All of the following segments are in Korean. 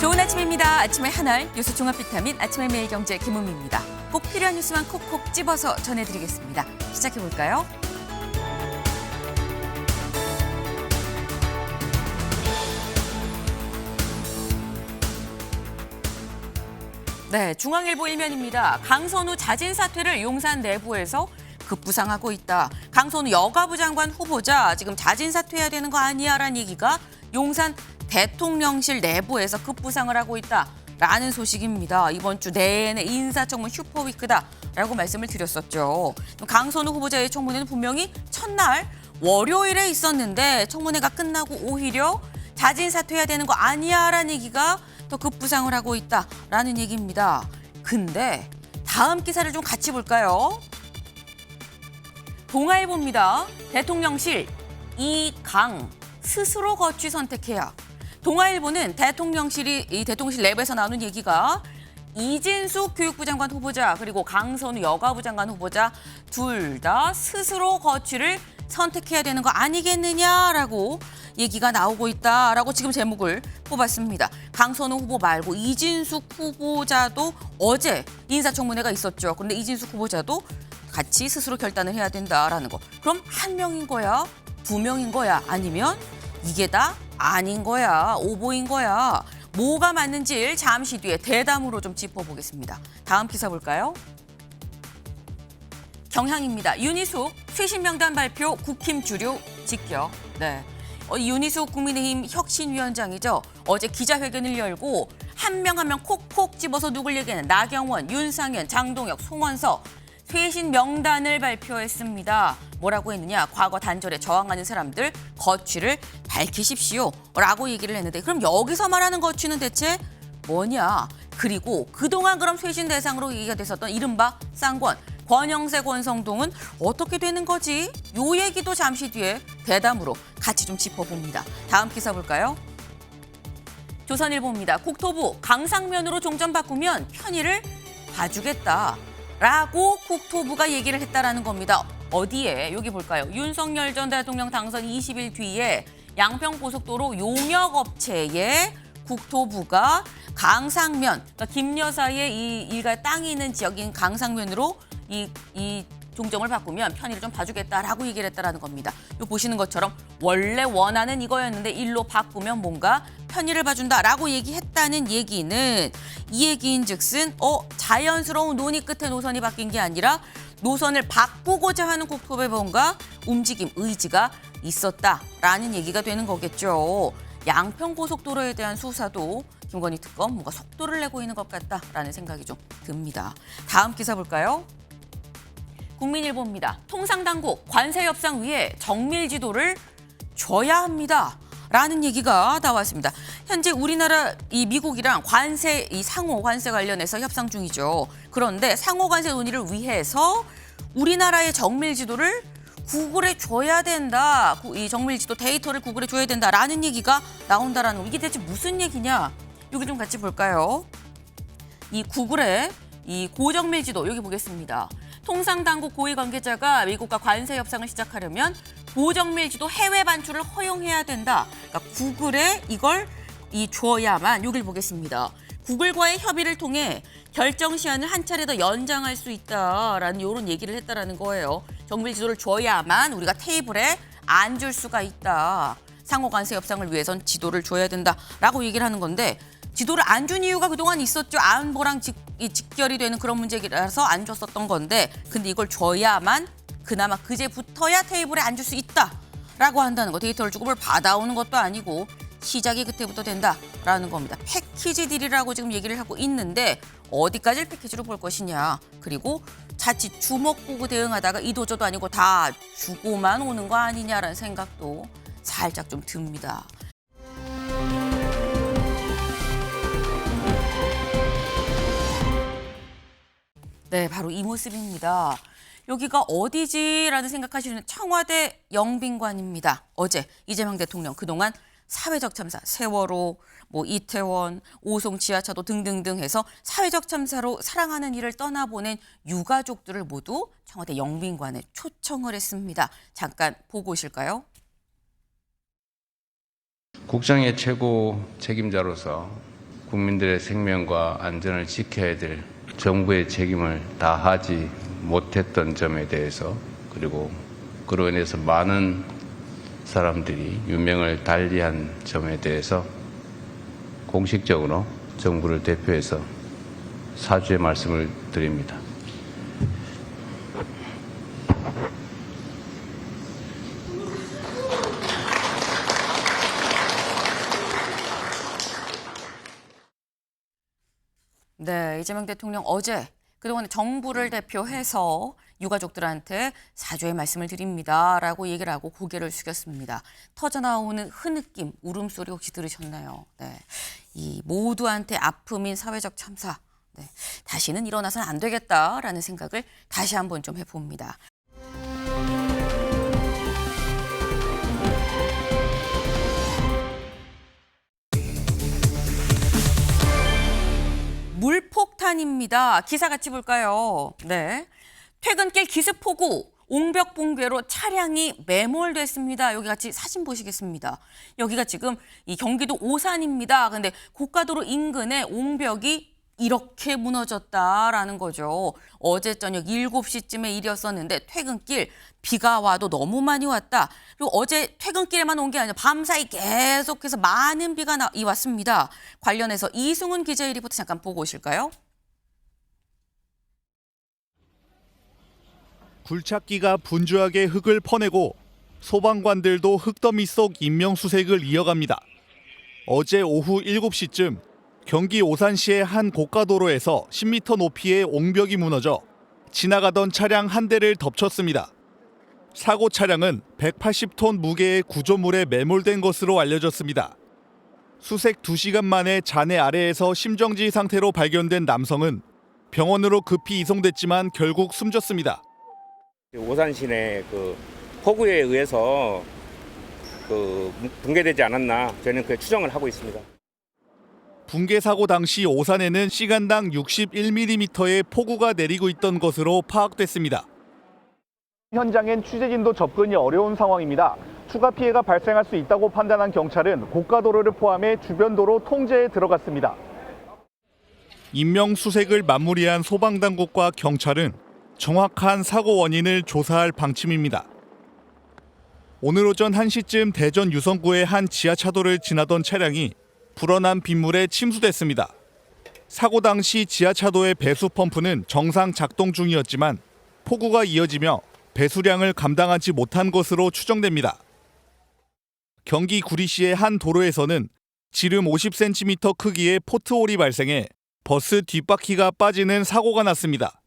좋은 아침입니다. 아침의 하나를 뉴스 종합 비타민 아침의 매일경제 김은미입니다. 꼭 필요한 뉴스만 콕콕 집어서 전해드리겠습니다. 시작해볼까요? 네, 중앙일보 일면입니다. 강선우 자진 사퇴를 용산 내부에서 급부상하고 있다. 강선우 여가부 장관 후보자 지금 자진 사퇴해야 되는 거 아니야라는 얘기가 용산 대통령실 내부에서 급부상을 하고 있다라는 소식입니다. 이번 주 내내 인사청문 슈퍼위크다라고 말씀을 드렸었죠. 강선우 후보자의 청문회는 분명히 첫날 월요일에 있었는데 청문회가 끝나고 오히려 자진 사퇴해야 되는 거 아니야라는 얘기가 더 급부상을 하고 있다라는 얘기입니다. 근데 다음 기사를 좀 같이 볼까요? 동아일보입니다. 대통령실 이강 스스로 거취 선택해야. 동아일보는 대통령실 내부에서 나오는 얘기가 이진숙 교육부 장관 후보자 그리고 강선우 여가부 장관 후보자 둘 다 스스로 거취를 선택해야 되는 거 아니겠느냐라고 얘기가 나오고 있다라고 지금 제목을 뽑았습니다. 강선우 후보 말고 이진숙 후보자도 어제 인사청문회가 있었죠. 그런데 이진숙 후보자도 같이 스스로 결단을 해야 된다라는 거. 그럼 한 명인 거야? 두 명인 거야? 아니면 이게 다 아닌 거야? 오보인 거야? 뭐가 맞는지 잠시 뒤에 대담으로 좀 짚어보겠습니다. 다음 기사 볼까요? 경향입니다. 윤희숙 쇄신 명단 발표 국힘 주류 직격. 네. 윤희숙 국민의힘 혁신위원장이죠. 어제 기자회견을 열고 한 명 한 명 콕콕 집어서 누굴 얘기하는 나경원, 윤상현, 장동혁, 송원석 쇄신 명단을 발표했습니다. 뭐라고 했느냐? 과거 단절에 저항하는 사람들 거취를 밝히십시오라고 얘기를 했는데 그럼 여기서 말하는 거취는 대체 뭐냐? 그리고 그동안 그럼 쇄신 대상으로 얘기가 됐었던 이른바 쌍권, 권영세, 권성동은 어떻게 되는 거지? 요 얘기도 잠시 뒤에 대담으로 같이 좀 짚어봅니다. 다음 기사 볼까요? 조선일보입니다. 국토부 강상면으로 종점 바꾸면 편의를 봐주겠다라고 국토부가 얘기를 했다라는 겁니다. 어디에? 여기 볼까요? 윤석열 전 대통령 당선 20일 뒤에 양평고속도로 용역업체에 국토부가 강상면, 그러니까 김 여사의 이 일가 땅이 있는 지역인 강상면으로 이 종점을 바꾸면 편의를 좀 봐주겠다라고 얘기를 했다라는 겁니다. 요 보시는 것처럼 원래 원하는 이거였는데 일로 바꾸면 뭔가 편의를 봐준다라고 얘기했다는 얘기는 이 얘기인즉슨 자연스러운 논의 끝에 노선이 바뀐 게 아니라 노선을 바꾸고자 하는 국토부의 뭔가 움직임, 의지가 있었다라는 얘기가 되는 거겠죠. 양평고속도로에 대한 수사도 김건희 특검 뭔가 속도를 내고 있는 것 같다라는 생각이 좀 듭니다. 다음 기사 볼까요? 국민일보입니다. 통상당국 관세 협상 위에 정밀 지도를 줘야 합니다. 라는 얘기가 나왔습니다. 현재 우리나라 미국이랑 관세 상호 관세 관련해서 협상 중이죠. 그런데 상호 관세 논의를 위해서 우리나라의 정밀 지도를 구글에 줘야 된다. 이 정밀 지도 데이터를 구글에 줘야 된다라는 얘기가 나온다라는 거. 이게 대체 무슨 얘기냐? 여기 좀 같이 볼까요? 이 구글의 이 고정밀 지도 여기 보겠습니다. 통상당국 고위 관계자가 미국과 관세 협상을 시작하려면 고정밀 지도 해외 반출을 허용해야 된다. 그러니까 구글에 이걸 줘야만 여기를 보겠습니다. 구글과의 협의를 통해 결정 시한을 한 차례 더 연장할 수 있다라는 이런 얘기를 했다라는 거예요. 정밀 지도를 줘야만 우리가 테이블에 앉을 수가 있다. 상호 관세 협상을 위해선 지도를 줘야 된다라고 얘기를 하는 건데 지도를 안 준 이유가 그동안 있었죠. 안보랑 직결이 되는 그런 문제라서 안 줬었던 건데 근데 이걸 줘야만 그나마 그제부터야 테이블에 앉을 수 있다라고 한다는 거. 데이터를 주고 뭘 받아오는 것도 아니고 시작이 그때부터 된다라는 겁니다. 패키지 딜이라고 지금 얘기를 하고 있는데 어디까지를 패키지로 볼 것이냐. 그리고 자칫 주먹 보고 대응하다가 이도저도 아니고 다 주고만 오는 거 아니냐라는 생각도 살짝 좀 듭니다. 네, 바로 이 모습입니다. 여기가 어디지라는 생각하시는 청와대 영빈관입니다. 어제 이재명 대통령 그동안 사회적 참사, 세월호, 이태원, 오송 지하차도 등등등 해서 사회적 참사로 사랑하는 일을 떠나보낸 유가족들을 모두 청와대 영빈관에 초청을 했습니다. 잠깐 보고 오실까요? 국정의 최고 책임자로서 국민들의 생명과 안전을 지켜야 될 정부의 책임을 다하지 못했던 점에 대해서, 그리고 그로 인해서 많은 사람들이 유명을 달리한 점에 대해서 공식적으로 정부를 대표해서 사죄의 말씀을 드립니다. 네, 이재명 대통령 어제 그동안 정부를 대표해서 유가족들한테 사죄의 말씀을 드립니다라고 얘기를 하고 고개를 숙였습니다. 터져나오는 흐느낌, 울음소리 혹시 들으셨나요? 네, 이 모두한테 아픔인 사회적 참사, 네, 다시는 일어나서는 안 되겠다라는 생각을 다시 한번 좀 해봅니다. 물폭탄입니다. 기사 같이 볼까요? 네. 퇴근길 기습폭우, 옹벽붕괴로 차량이 매몰됐습니다. 여기 같이 사진 보시겠습니다. 여기가 지금 이 경기도 오산입니다. 근데 고가도로 인근에 옹벽이 이렇게 무너졌다라는 거죠. 어제 저녁 7시쯤에 일이었었는데 퇴근길 비가 와도 너무 많이 왔다. 그리고 어제 퇴근길에만 온 게 아니라 밤사이 계속해서 많은 비가 왔습니다. 관련해서 이승훈 기자의 리포트 잠깐 보고 오실까요? 굴착기가 분주하게 흙을 퍼내고 소방관들도 흙더미 속 인명수색을 이어갑니다. 어제 오후 7시쯤 경기 오산시의 한 고가도로에서 10m 높이의 옹벽이 무너져 지나가던 차량 한 대를 덮쳤습니다. 사고 차량은 180톤 무게의 구조물에 매몰된 것으로 알려졌습니다. 수색 2시간 만에 잔해 아래에서 심정지 상태로 발견된 남성은 병원으로 급히 이송됐지만 결국 숨졌습니다. 오산 시내 폭우에 의해서 붕괴되지 않았나 저희는 그 추정을 하고 있습니다. 붕괴 사고 당시 오산에는 시간당 61mm의 폭우가 내리고 있던 것으로 파악됐습니다. 현장엔 취재진도 접근이 어려운 상황입니다. 추가 피해가 발생할 수 있다고 판단한 경찰은 고가도로를 포함해 주변 도로 통제에 들어갔습니다. 인명수색을 마무리한 소방당국과 경찰은 정확한 사고 원인을 조사할 방침입니다. 오늘 오전 1시쯤 대전 유성구의 한 지하차도를 지나던 차량이 불어난 빗물에 침수됐습니다. 사고 당시 지하차도의 배수 펌프는 정상 작동 중이었지만 폭우가 이어지며 배수량을 감당하지 못한 것으로 추정됩니다. 경기 구리시의 한 도로에서는 지름 50cm 크기의 포트홀이 발생해 버스 뒷바퀴가 빠지는 사고가 났습니다.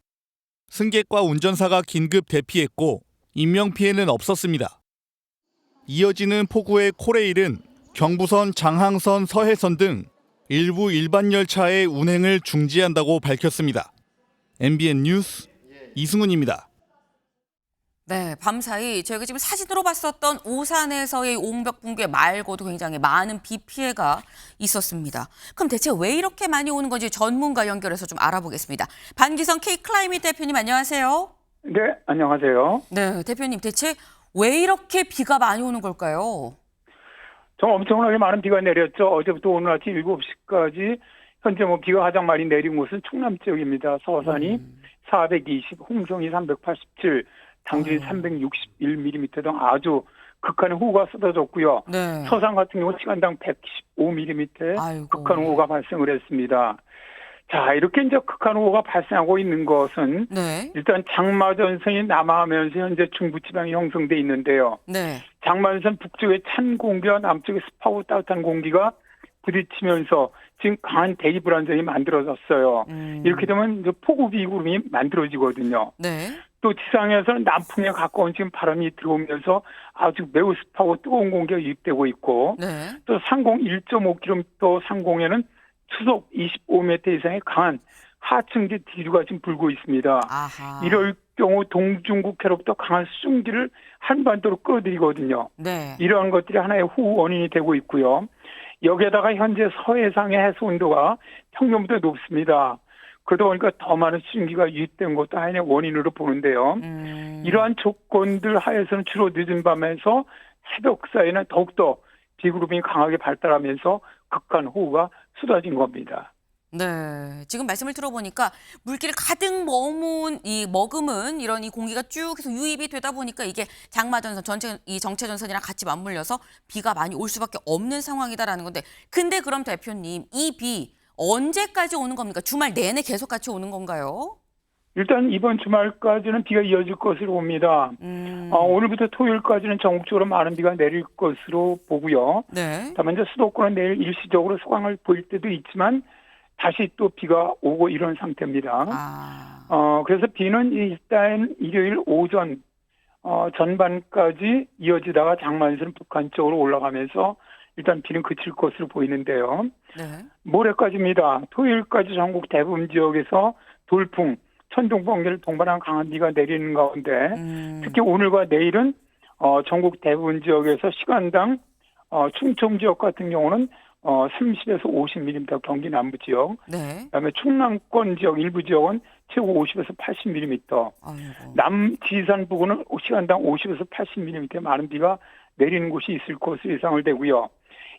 승객과 운전사가 긴급 대피했고 인명피해는 없었습니다. 이어지는 폭우의 코레일은 경부선, 장항선, 서해선 등 일부 일반 열차의 운행을 중지한다고 밝혔습니다. MBN 뉴스 이승훈입니다. 네, 밤사이 저희가 지금 사진으로 봤었던 오산에서의 옹벽 붕괴 말고도 굉장히 많은 비 피해가 있었습니다. 그럼 대체 왜 이렇게 많이 오는 건지 전문가 연결해서 좀 알아보겠습니다. 반기성 K-클라이밋 대표님 안녕하세요. 네, 안녕하세요. 네, 대표님 대체 왜 이렇게 비가 많이 오는 걸까요? 정말 엄청나게 많은 비가 내렸죠. 어제부터 오늘 아침 7시까지 현재 비가 가장 많이 내린 곳은 충남 지역입니다. 서산이 420, 홍성이 387, 당진이 361mm 등 아주 극한의 호우가 쏟아졌고요. 네. 서산 같은 경우 시간당 115mm 극한 호우가 발생을 했습니다. 자, 이렇게 이제 극한 호우가 발생하고 있는 것은 네. 일단 장마전선이 남하하면서 현재 중부지방이 형성돼 있는데요. 네. 장마전선 북쪽에 찬 공기와 남쪽에 습하고 따뜻한 공기가 부딪히면서 지금 강한 대기 불안정이 만들어졌어요. 이렇게 되면 이제 폭우 비구름이 만들어지거든요. 네. 또 지상에서는 남풍에 가까운 지금 바람이 들어오면서 아주 매우 습하고 뜨거운 공기가 유입되고 있고, 네. 또 상공 1.5km 상공에는 추속 25m 이상의 강한 하층지 뒤류가 지금 불고 있습니다. 아하. 이럴 경우 동중국해로부터 강한 수증기를 한반도로 끌어들이거든요. 네. 이러한 것들이 하나의 호우 원인이 되고 있고요. 여기에다가 현재 서해상의 해수 온도가 평년보다 높습니다. 그러다 보니까 더 많은 수증기가 유입된 것도 하나의 원인으로 보는데요. 이러한 조건들 하에서는 주로 늦은 밤에서 새벽 사이에는 더욱더 비구름이 강하게 발달하면서 극한 호우가 쏟아진 겁니다. 네, 지금 말씀을 들어보니까 물기를 가득 머금은 이런 이 공기가 쭉 계속 유입이 되다 보니까 이게 장마전선 이 정체전선이랑 같이 맞물려서 비가 많이 올 수밖에 없는 상황이다라는 건데, 근데 그럼 대표님, 이 비 언제까지 오는 겁니까? 주말 내내 계속 같이 오는 건가요? 일단 이번 주말까지는 비가 이어질 것으로 봅니다. 오늘부터 토요일까지는 전국적으로 많은 비가 내릴 것으로 보고요. 네. 다만 이제 수도권은 내일 일시적으로 소강을 보일 때도 있지만 다시 또 비가 오고 이런 상태입니다. 그래서 비는 일단 일요일 오전 전반까지 이어지다가 장마전선 북한 쪽으로 올라가면서 일단 비는 그칠 것으로 보이는데요. 네. 모레까지입니다. 토요일까지 전국 대부분 지역에서 돌풍, 천둥, 번개를 동반한 강한 비가 내리는 가운데 특히 오늘과 내일은 전국 대부분 지역에서 시간당 충청 지역 같은 경우는 30에서 50mm 경기 남부 지역, 네. 그다음에 충남권 지역 일부 지역은 최고 50에서 80mm, 아이고. 남 지산 부근은 시간당 50에서 80mm 많은 비가 내리는 곳이 있을 것으로 예상을 되고요.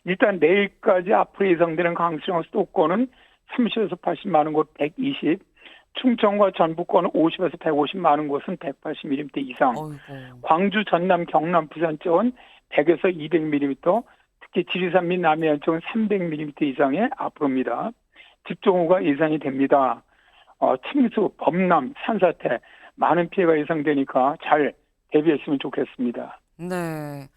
일단 내일까지 앞으로 예상되는 강수량 수도권은 30에서 80 많은 곳 120, 충청과 전북권은 50에서 150 많은 곳은 180mm 이상, 어이고. 광주, 전남, 경남, 부산 쪽은 100에서 200mm, 특히 지리산 및 남해안 쪽은 300mm 이상의 앞으로입니다. 집중호우가 예상이 됩니다. 침수, 범람, 산사태 많은 피해가 예상되니까 잘 대비했으면 좋겠습니다. 네.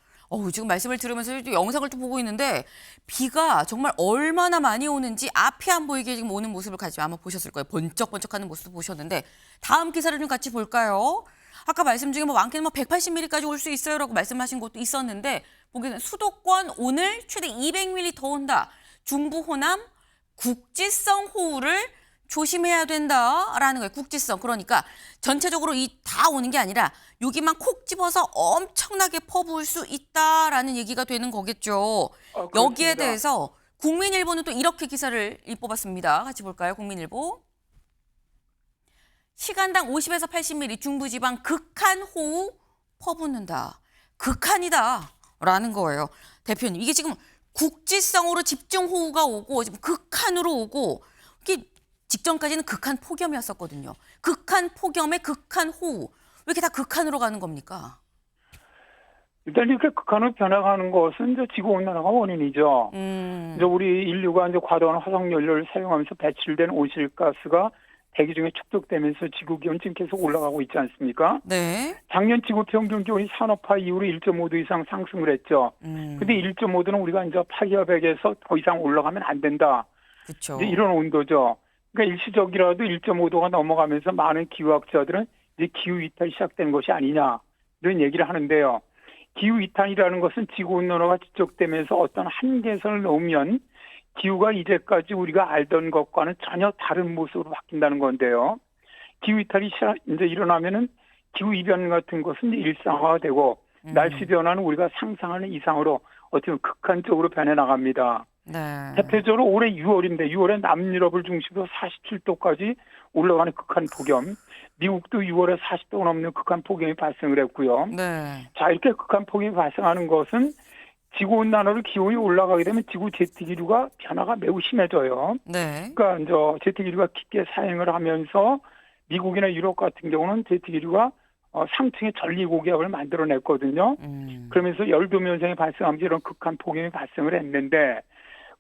지금 말씀을 들으면서 또 영상을 또 보고 있는데 비가 정말 얼마나 많이 오는지 앞이 안 보이게 지금 오는 모습을 같이 아마 보셨을 거예요. 번쩍번쩍하는 모습도 보셨는데 다음 기사를 좀 같이 볼까요? 아까 말씀 중에 많게는 180mm까지 올 수 있어요라고 말씀하신 것도 있었는데 보기에는 수도권 오늘 최대 200mm 더 온다. 중부 호남 국지성 호우를 조심해야 된다라는 거예요. 국지성. 그러니까 전체적으로 다 오는 게 아니라 여기만 콕 집어서 엄청나게 퍼부을 수 있다라는 얘기가 되는 거겠죠. 여기에 대해서 국민일보는 또 이렇게 기사를 뽑았습니다. 같이 볼까요? 국민일보. 시간당 50에서 80mm 중부지방 극한 호우 퍼붓는다. 극한이다라는 거예요. 대표님, 이게 지금 국지성으로 집중 호우가 오고 지금 극한으로 오고 이게 직전까지는 극한 폭염이었었거든요. 극한 폭염에 극한 호우. 왜 이렇게 다 극한으로 가는 겁니까? 일단 이렇게 극한으로 변화가는 것은 이제 지구온난화가 원인이죠. 이제 우리 인류가 이제 과도한 화석연료를 사용하면서 배출된 온실가스가 대기 중에 축적되면서 지구 기온이 지금 계속 올라가고 있지 않습니까? 네. 작년 지구 평균 기온이 산업화 이후로 1.5도 이상 상승을 했죠. 근데 1.5도는 우리가 이제 파기화백에서 더 이상 올라가면 안 된다. 그렇죠. 이제 이런 온도죠. 그러니까 일시적이라도 1.5도가 넘어가면서 많은 기후학자들은 이제 기후 이탈이 시작된 것이 아니냐 이런 얘기를 하는데요. 기후 이탈이라는 것은 지구 온난화가 지속되면서 어떤 한계선을 넘으면 기후가 이제까지 우리가 알던 것과는 전혀 다른 모습으로 바뀐다는 건데요. 기후 이탈이 이제 일어나면은 기후 이변 같은 것은 일상화되고 날씨 변화는 우리가 상상하는 이상으로 어떻게 보면 극한적으로 변해 나갑니다. 네. 대표적으로 올해 6월인데 6월에 남유럽을 중심으로 47도까지 올라가는 극한 폭염, 미국도 6월에 40도가 넘는 극한 폭염이 발생을 했고요. 네. 자, 이렇게 극한 폭염이 발생하는 것은 지구온난화로 기온이 올라가게 되면 지구 제트기류가 변화가 매우 심해져요. 네. 그러니까 이제 제트기류가 깊게 사행을 하면서 미국이나 유럽 같은 경우는 제트기류가 상층의 전리고기압을 만들어냈거든요. 그러면서 열도면성이 발생하면서 이런 극한 폭염이 발생을 했는데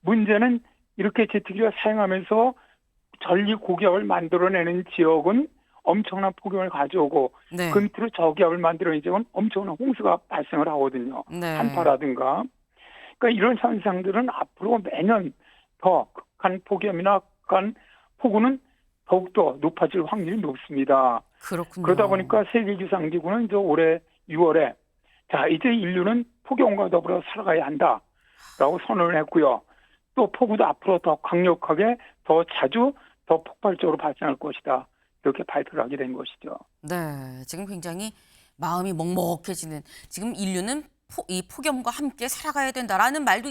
문제는 이렇게 제트기류가 사행하면서 전리고기압을 만들어내는 지역은 엄청난 폭염을 가져오고 네. 그 밑으로 저기압을 만들어내는 지역은 엄청난 홍수가 발생을 하거든요. 네. 한파라든가. 그러니까 이런 현상들은 앞으로 매년 더 극한 폭염이나 극한 폭우는 더욱더 높아질 확률이 높습니다. 그렇군요. 그러다 보니까 세계기상기구는 이제 올해 6월에 자 이제 인류는 폭염과 더불어 살아가야 한다라고 선언을 했고요. 또 폭우도 앞으로 더 강력하게 더 자주 더 폭발적으로 발생할 것이다. 이렇게 발표를 하게 된 것이죠. 네, 지금 굉장히 마음이 먹먹해지는 지금 인류는 이 폭염과 함께 살아가야 된다라는 말도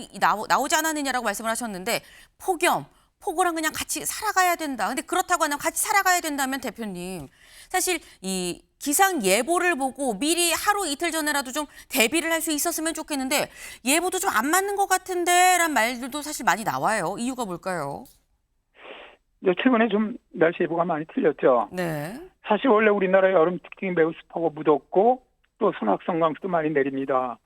나오지 않았느냐라고 말씀을 하셨는데 폭염, 폭우랑 그냥 같이 살아가야 된다. 근데 그렇다고 하면 같이 살아가야 된다면 대표님, 사실 이 기상 예보를 보고 미리 하루 이틀 전에라도 좀 대비를 할 수 있었으면 좋겠는데 예보도 좀 안 맞는 것 같은데라는 말들도 사실 많이 나와요. 이유가 뭘까요? 최근에 좀 날씨 예보가 많이 틀렸죠. 네. 사실 원래 우리나라의 여름 특징이 매우 습하고 무덥고 또 선악성강수도 많이 내립니다.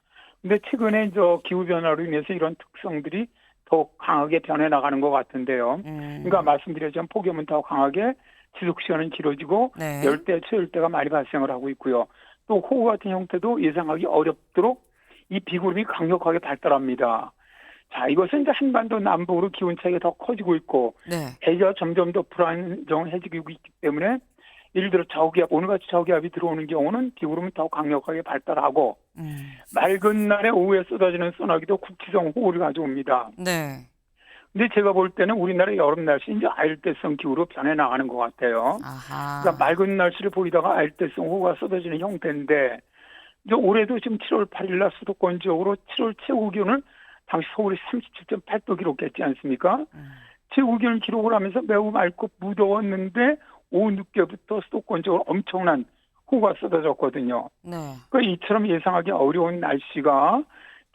근데 최근에 기후 변화로 인해서 이런 특성들이 더욱 강하게 변해 나가는 것 같은데요. 그러니까 말씀드렸지만 폭염은 더 강하게 지속 시간은 길어지고 네. 열대, 초열대가 많이 발생을 하고 있고요. 또 호우 같은 형태도 예상하기 어렵도록 이 비구름이 강력하게 발달합니다. 자, 이것은 이제 한반도 남북으로 기온 차이가 더 커지고 있고 네. 대기가 점점 더 불안정해지고 있기 때문에 예를 들어 저기압, 오늘같이 저기압이 들어오는 경우는 비구름은 더 강력하게 발달하고 맑은 날에 오후에 쏟아지는 소나기도 국지성 호우를 가져옵니다. 네. 근데 제가 볼 때는 우리나라 여름 날씨 이제 아열대성 기후로 변해 나가는 것 같아요. 아하. 그러니까 맑은 날씨를 보이다가 아열대성 호우가 쏟아지는 형태인데 이제 올해도 지금 7월 8일 날 수도권 지역으로 7월 최고 기온을 당시 서울이 37.8도 기록했지 않습니까? 최고 기온을 기록을 하면서 매우 맑고 무더웠는데 오후 늦게부터 수도권 지역으로 엄청난 호우가 쏟아졌거든요. 네. 그러니까 이처럼 예상하기 어려운 날씨가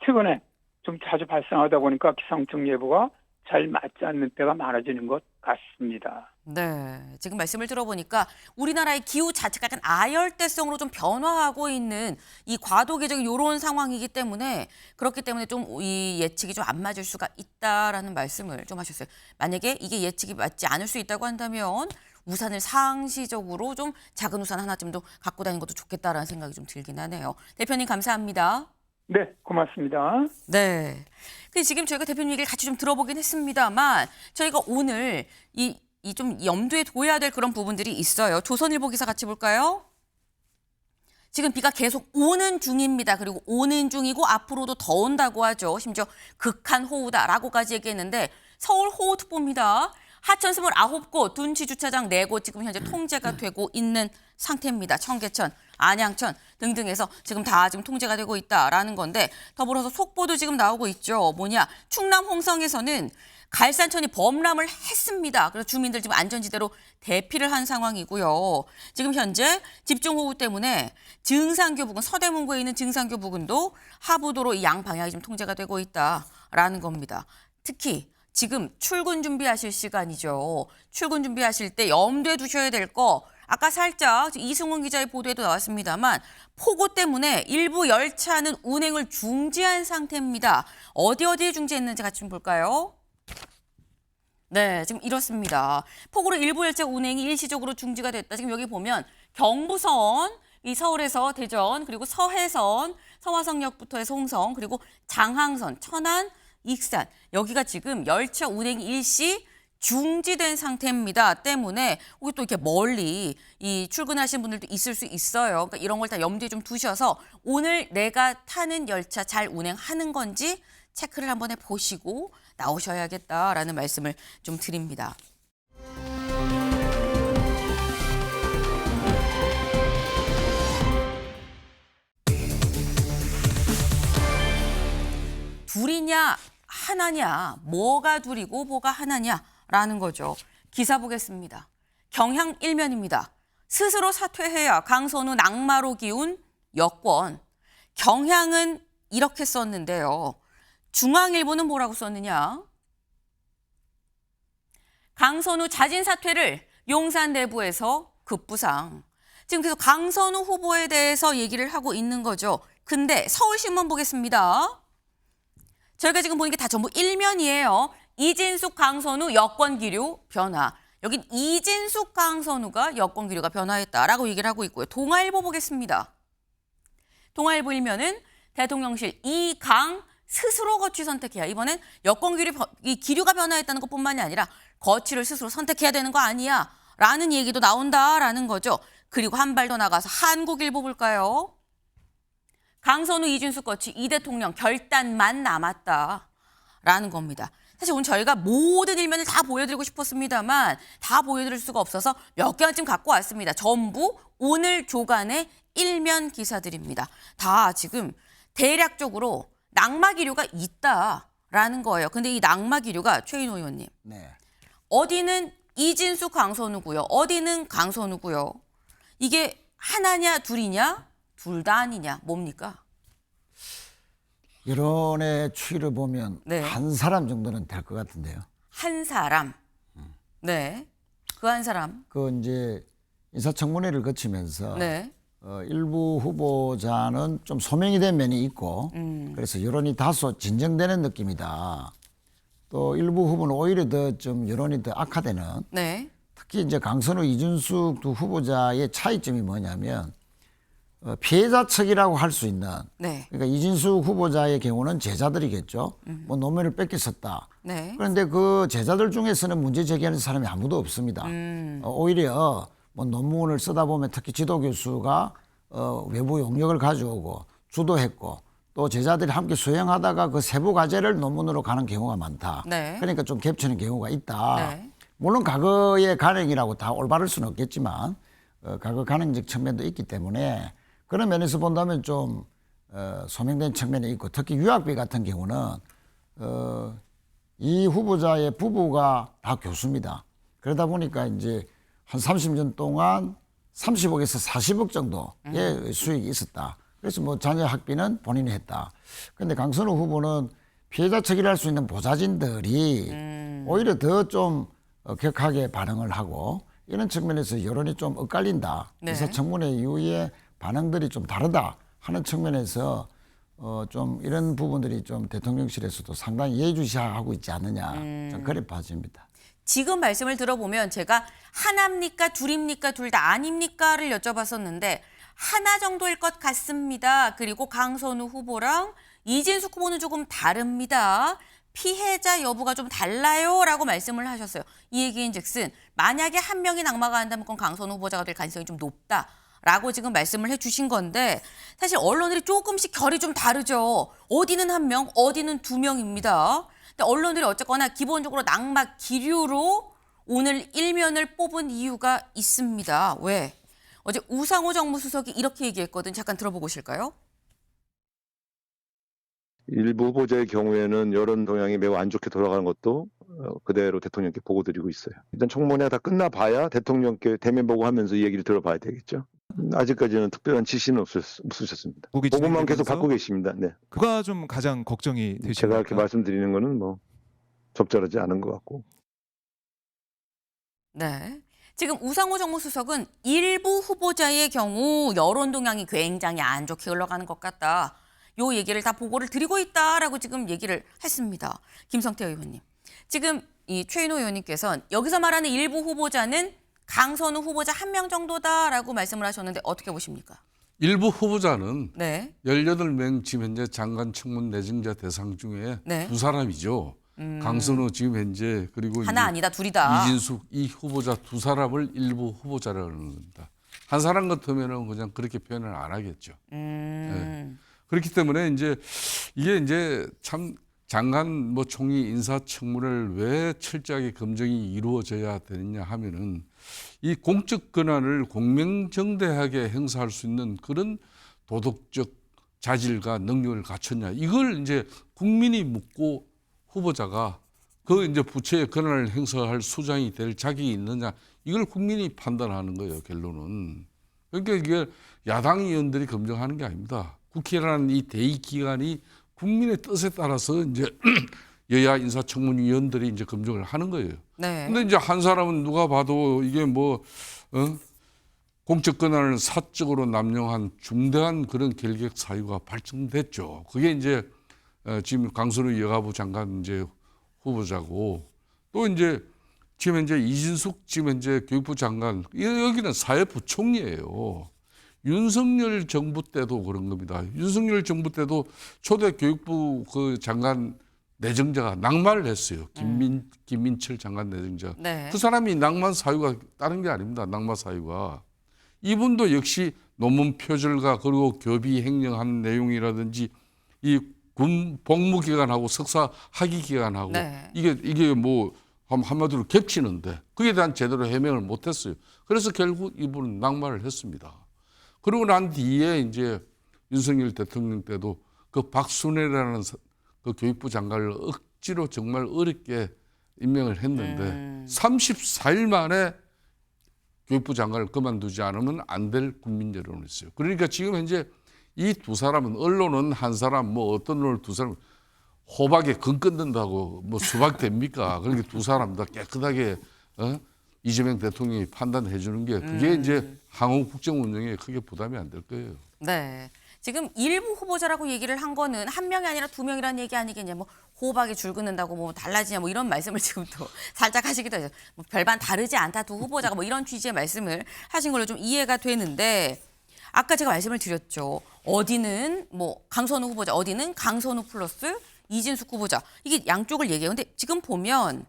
최근에 좀 자주 발생하다 보니까 기상청 예보가 잘 맞지 않는 때가 많아지는 것 같습니다. 네. 지금 말씀을 들어보니까 우리나라의 기후 자체가 약간 아열대성으로 좀 변화하고 있는 이 과도기적인 이런 상황이기 때문에 그렇기 때문에 좀 이 예측이 좀 안 맞을 수가 있다라는 말씀을 좀 하셨어요. 만약에 이게 예측이 맞지 않을 수 있다고 한다면 우산을 상시적으로 좀 작은 우산 하나쯤도 갖고 다니는 것도 좋겠다라는 생각이 좀 들긴 하네요. 대표님 감사합니다. 네, 고맙습니다. 네. 근데 지금 저희가 대표님 얘기를 같이 좀 들어보긴 했습니다만 저희가 오늘 이 좀 염두에 둬야 될 그런 부분들이 있어요. 조선일보 기사 같이 볼까요? 지금 비가 계속 오는 중입니다. 그리고 오는 중이고 앞으로도 더 온다고 하죠. 심지어 극한 호우다라고까지 얘기했는데 서울 호우특보입니다. 하천 29곳, 둔치 주차장 4곳 지금 현재 통제가 되고 있는 상태입니다. 청계천, 안양천 등등해서 지금 다 지금 통제가 되고 있다라는 건데 더불어서 속보도 지금 나오고 있죠. 뭐냐? 충남 홍성에서는 갈산천이 범람을 했습니다. 그래서 주민들 지금 안전지대로 대피를 한 상황이고요. 지금 현재 집중호우 때문에 증산교 부근, 서대문구에 있는 증산교 부근도 하부도로 이 양방향이 좀 통제가 되고 있다라는 겁니다. 특히 지금 출근 준비하실 시간이죠. 출근 준비하실 때 염두에 두셔야 될 거 아까 살짝 이승훈 기자의 보도에도 나왔습니다만 폭우 때문에 일부 열차는 운행을 중지한 상태입니다. 어디에 중지했는지 같이 좀 볼까요? 네, 지금 이렇습니다. 폭우로 일부 열차 운행이 일시적으로 중지가 됐다. 지금 여기 보면 경부선, 이 서울에서 대전, 그리고 서해선, 서화성역부터 해서 홍성, 그리고 장항선, 천안, 익산 여기가 지금 열차 운행이 일시 중지된 상태입니다. 때문에 혹시 또 이렇게 멀리 이 출근하시는 분들도 있을 수 있어요. 그러니까 이런 걸 다 염두에 좀 두셔서 오늘 내가 타는 열차 잘 운행하는 건지 체크를 한번 해보시고 나오셔야겠다라는 말씀을 좀 드립니다. 둘이냐 하나냐, 뭐가 둘이고 뭐가 하나냐라는 거죠. 기사 보겠습니다. 경향 1면입니다. 스스로 사퇴해야 강선우 낙마로 기운 여권. 경향은 이렇게 썼는데요. 중앙일보는 뭐라고 썼느냐? 강선우 자진 사퇴를 용산 내부에서 급부상. 지금 계속 강선우 후보에 대해서 얘기를 하고 있는 거죠. 근데 서울신문 보겠습니다. 저희가 지금 보는 게 다 전부 1면이에요. 이진숙, 강선우 여권 기류 변화. 여긴 이진숙, 강선우가 여권 기류가 변화했다라고 얘기를 하고 있고요. 동아일보 보겠습니다. 동아일보 1면은 대통령실 이강 스스로 거취 선택해야. 이번엔 여권 기류가 변화했다는 것뿐만이 아니라 거취를 스스로 선택해야 되는 거 아니야? 라는 얘기도 나온다라는 거죠. 그리고 한 발 더 나가서 한국일보 볼까요? 강선우, 이준숙 거취 이 대통령 결단만 남았다라는 겁니다. 사실 오늘 저희가 모든 일면을 다 보여드리고 싶었습니다만 다 보여드릴 수가 없어서 몇 개만쯤 갖고 왔습니다. 전부 오늘 조간의 일면 기사들입니다. 다 지금 대략적으로 낙마 기류가 있다라는 거예요. 근데 이 낙마 기류가 최인호 의원님. 네. 어디는 이진숙 강선우고요. 어디는 강선우고요. 이게 하나냐 둘이냐? 둘 다 아니냐? 뭡니까? 여론의 추이를 보면 네. 한 사람 정도는 될 것 같은데요. 한 사람. 네. 그 한 사람. 그 이제 인사청문회를 거치면서 네. 일부 후보자는 좀 소명이 된 면이 있고 그래서 여론이 다소 진정되는 느낌이다. 또 일부 후보는 오히려 더 좀 여론이 더 악화되는, 네. 특히 이제 강선우, 이준숙 두 후보자의 차이점이 뭐냐면 피해자 측이라고 할 수 있는, 네. 그러니까 이진숙 후보자의 경우는 제자들이겠죠. 뭐 노면을 뺏겼었다. 네. 그런데 그 제자들 중에서는 문제 제기하는 사람이 아무도 없습니다. 오히려 뭐 논문을 쓰다 보면 특히 지도 교수가 외부 용역을 가져오고 주도했고 또 제자들이 함께 수행하다가 그 세부 과제를 논문으로 가는 경우가 많다. 네. 그러니까 좀 겹치는 경우가 있다. 네. 물론 과거의 간행이라고 다 올바를 수는 없겠지만 과거 간행적 측면도 있기 때문에 그런 면에서 본다면 좀 소명된 측면이 있고, 특히 유학비 같은 경우는 이 후보자의 부부가 다 교수입니다. 그러다 보니까 이제 한 30년 동안 30억에서 40억 정도의 수익이 있었다. 그래서 뭐 자녀 학비는 본인이 했다. 그런데 강선우 후보는 피해자 측이라 할 수 있는 보좌진들이 오히려 더 좀 격하게 반응을 하고 이런 측면에서 여론이 좀 엇갈린다. 네. 인사청문회 이후에 반응들이 좀 다르다 하는 측면에서 좀 이런 부분들이 좀 대통령실에서도 상당히 예의주시하고 있지 않느냐, 좀 그래 봐집니다. 지금 말씀을 들어보면 제가 하나입니까 둘입니까 둘 다 아닙니까를 여쭤봤었는데 하나 정도일 것 같습니다. 그리고 강선우 후보랑 이진숙 후보는 조금 다릅니다. 피해자 여부가 좀 달라요 라고 말씀을 하셨어요. 이 얘기인즉슨 만약에 한 명이 낙마가 한다면 그건 강선우 후보자가 될 가능성이 좀 높다라고 지금 말씀을 해주신 건데 사실 언론들이 조금씩 결이 좀 다르죠. 어디는 한 명, 어디는 두 명입니다. 근데 언론들이 어쨌거나 기본적으로 낙마 기류로 오늘 일면을 뽑은 이유가 있습니다. 왜? 어제 우상호 정무수석이 이렇게 얘기했거든. 잠깐 들어보고 오실까요? 일부 후보자의 경우에는 여론 동향이 매우 안 좋게 돌아가는 것도 그대로 대통령께 보고 드리고 있어요. 일단 청문회가 다 끝나봐야 대통령께 대면 보고하면서 이 얘기를 들어봐야 되겠죠. 아직까지는 특별한 지시는 없으셨습니다. 보고만 계속 받고 계십니다. 네. 그가 좀 가장 걱정이 되십니까? 제가 이렇게 말씀드리는 거는 뭐 적절하지 않은 것 같고. 네. 지금 우상호 정무수석은 일부 후보자의 경우 여론 동향이 굉장히 안 좋게 흘러가는 것 같다. 요 얘기를 다 보고를 드리고 있다라고 지금 얘기를 했습니다. 김성태 의원님. 지금 이 최인호 의원님께서는 여기서 말하는 일부 후보자는 강선우 후보자 한 명 정도다라고 말씀을 하셨는데 어떻게 보십니까? 일부 후보자는 네. 18명 지금 현재 장관 청문 내정자 대상 중에 네. 두 사람이죠. 강선우 지금 현재 그리고 하나 아니다 둘이다. 이진숙 이 후보자 두 사람을 일부 후보자라고 하는 겁니다. 한 사람 같으면은 그냥 그렇게 표현을 안 하겠죠. 네. 그렇기 때문에 이제 이게 이제 참 장관 뭐 총리 인사청문회를 왜 철저하게 검증이 이루어져야 되느냐 하면은 이 공적 권한을 공명정대하게 행사할 수 있는 그런 도덕적 자질과 능력을 갖췄냐 이걸 이제 국민이 묻고 후보자가 그 이제 부처의 권한을 행사할 수장이 될 자격이 있느냐 이걸 국민이 판단하는 거예요 결론은. 그러니까 이게 야당 의원들이 검증하는 게 아닙니다. 국회라는 이 대의 기관이 국민의 뜻에 따라서 이제 여야 인사청문위원들이 이제 검증을 하는 거예요. 네. 근데 이제 한 사람은 누가 봐도 이게 뭐 공적 권한을 사적으로 남용한 중대한 그런 결격 사유가 발생됐죠. 그게 이제 지금 강선우 여가부 장관 이제 후보자고 또 이제 지금 현재 이진숙 지금 현재 교육부 장관 여기는 사회부총리예요. 윤석열 정부 때도 그런 겁니다. 윤석열 정부 때도 초대 교육부 그 장관 내정자가 낙마를 했어요. 김민철 장관 내정자. 네. 그 사람이 낙마 사유가 다른 게 아닙니다. 낙마 사유가. 이분도 역시 논문 표절과 그리고 교비 횡령하는 내용이라든지 이 군 복무 기간하고 석사 학위 기간하고 네. 이게 뭐 한마디로 겹치는데 그에 대한 제대로 해명을 못했어요. 그래서 결국 이분은 낙마를 했습니다. 그러고 난 뒤에 이제 윤석열 대통령 때도 그 박순애라는 그 교육부 장관을 억지로 정말 어렵게 임명을 했는데 34일 만에 교육부 장관을 그만두지 않으면 안 될 국민 여론이었어요. 그러니까 지금 현재 이 두 사람은 언론은 한 사람 뭐 어떤 언론 두 사람 호박에 금 끊는다고 뭐 수박 됩니까? 그러니까 두 사람 다 깨끗하게 이재명 대통령이 판단해 주는 게 그게 이제 항우 국정 운영에 크게 부담이 안 될 거예요. 네. 지금 일부 후보자라고 얘기를 한 거는 한 명이 아니라 두 명이라는 얘기 아니겠냐. 뭐 호박이 줄 긋는다고 뭐 달라지냐 뭐 이런 말씀을 지금 또 살짝 하시기도 해요. 뭐 별반 다르지 않다 두 후보자가 뭐 이런 취지의 말씀을 하신 걸로 좀 이해가 되는데 아까 제가 말씀을 드렸죠. 어디는 뭐 강선우 후보자, 어디는 강선우 플러스 이진숙 후보자. 이게 양쪽을 얘기해요. 근데 지금 보면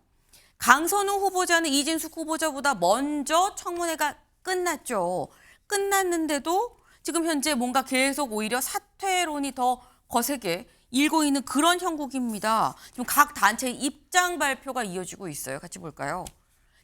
강선우 후보자는 이진숙 후보자보다 먼저 청문회가 끝났죠. 끝났는데도 지금 현재 뭔가 계속 오히려 사퇴론이 더 거세게 일고 있는 그런 형국입니다. 지금 각 단체의 입장 발표가 이어지고 있어요. 같이 볼까요?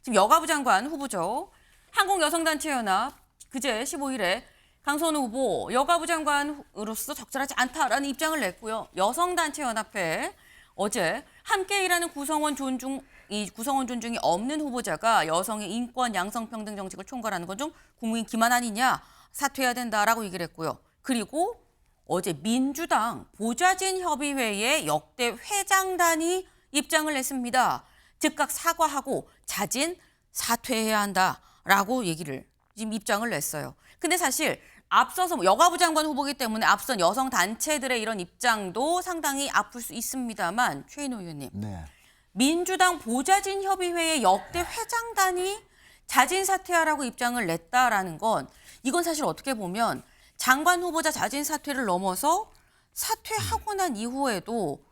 지금 여가부 장관 후보죠. 한국여성단체연합 그제 15일에 강선우 후보 여가부 장관으로서 적절하지 않다라는 입장을 냈고요. 여성단체연합회 어제 함께 일하는 구성원 존중이 없는 후보자가 여성의 인권 양성평등 정책을 총괄하는 건 좀 국민 기만 아니냐, 사퇴해야 된다라고 얘기를 했고요. 그리고 어제 민주당 보좌진 협의회의 역대 회장단이 입장을 냈습니다. 즉각 사과하고 자진 사퇴해야 한다라고 얘기를 지금 입장을 냈어요. 근데 사실 앞서서 여가부 장관 후보이기 때문에 앞선 여성 단체들의 이런 입장도 상당히 아플 수 있습니다만 최인호 의원님. 네. 민주당 보좌진 협의회의 역대 회장단이 자진 사퇴하라고 입장을 냈다라는 건 이건 사실 어떻게 보면 장관 후보자 자진 사퇴를 넘어서 사퇴하고 난 이후에도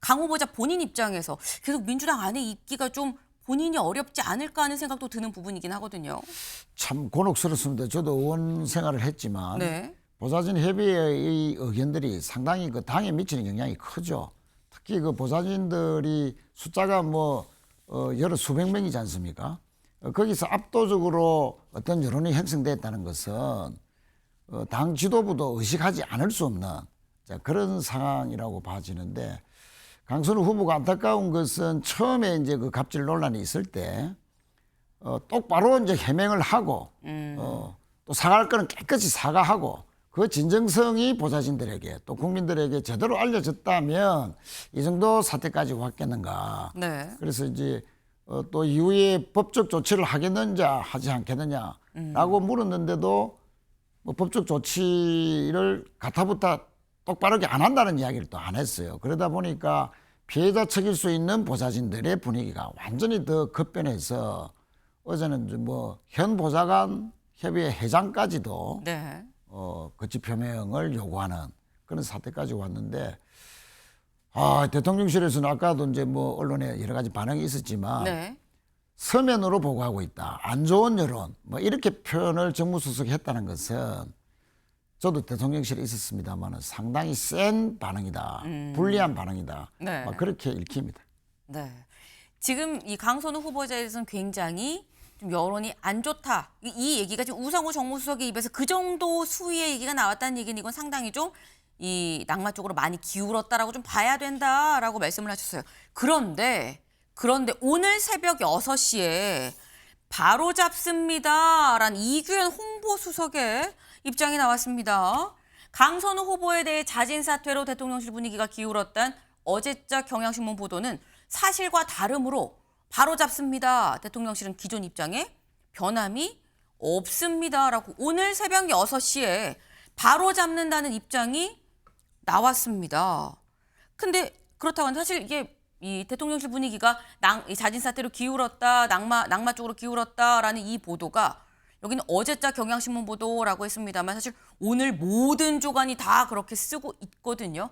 강 후보자 본인 입장에서 계속 민주당 안에 있기가 좀 본인이 어렵지 않을까 하는 생각도 드는 부분이긴 하거든요. 참 곤혹스럽습니다. 저도 의원 생활을 했지만 네. 보좌진 협의회의 의견들이 상당히 그 당에 미치는 영향이 크죠. 특히 그 보좌진들이 숫자가 뭐 여러 수백 명이지 않습니까? 거기서 압도적으로 어떤 여론이 형성됐다는 것은 당 지도부도 의식하지 않을 수 없는 그런 상황이라고 봐지는데 강선우 후보가 안타까운 것은 처음에 이제 그 갑질 논란이 있을 때 똑바로 이제 해명을 하고 또 사과할 거는 깨끗이 사과하고 그 진정성이 보좌진들에게 또 국민들에게 제대로 알려졌다면 이 정도 사태까지 왔겠는가. 네. 그래서 이제 또 이후에 법적 조치를 하겠느냐 하지 않겠느냐라고 물었는데도 뭐 법적 조치를 가타부타 똑바르게 안 한다는 이야기를 또 안 했어요. 그러다 보니까 피해자 측일 수 있는 보좌진들의 분위기가 완전히 더 급변해서 어제는 뭐 현 보좌관 협의회 회장까지도 네. 거취 표명을 요구하는 그런 사태까지 왔는데 대통령실에서는 아까도 이제 뭐 언론에 여러 가지 반응이 있었지만 네. 서면으로 보고하고 있다. 안 좋은 여론 뭐 이렇게 표현을 정무수석이 했다는 것은 저도 대통령실에 있었습니다만 상당히 센 반응이다. 불리한 반응이다. 네. 그렇게 읽힙니다. 네. 지금 이 강선우 후보자에 대해서는 굉장히 좀 여론이 안 좋다. 이 얘기가 지금 우상호 정무수석의 입에서 그 정도 수위의 얘기가 나왔다는 얘기는 이건 상당히 좀 이 낙마 쪽으로 많이 기울었다라고 좀 봐야 된다라고 말씀을 하셨어요. 그런데 오늘 새벽 6시에 바로 잡습니다라는 이규현 홍보수석의 입장이 나왔습니다. 강선우 후보에 대해 자진 사퇴로 대통령실 분위기가 기울었던 어제자 경향신문 보도는 사실과 다름으로 바로 잡습니다. 대통령실은 기존 입장에 변함이 없습니다라고 오늘 새벽 6시에 바로 잡는다는 입장이 나왔습니다. 근데 그렇다고 하면 사실 이게 이 대통령실 분위기가 이 자진 사퇴로 기울었다, 낙마 쪽으로 기울었다라는 이 보도가 여기는 어제자 경향신문 보도라고 했습니다만 사실 오늘 모든 조간이 다 그렇게 쓰고 있거든요.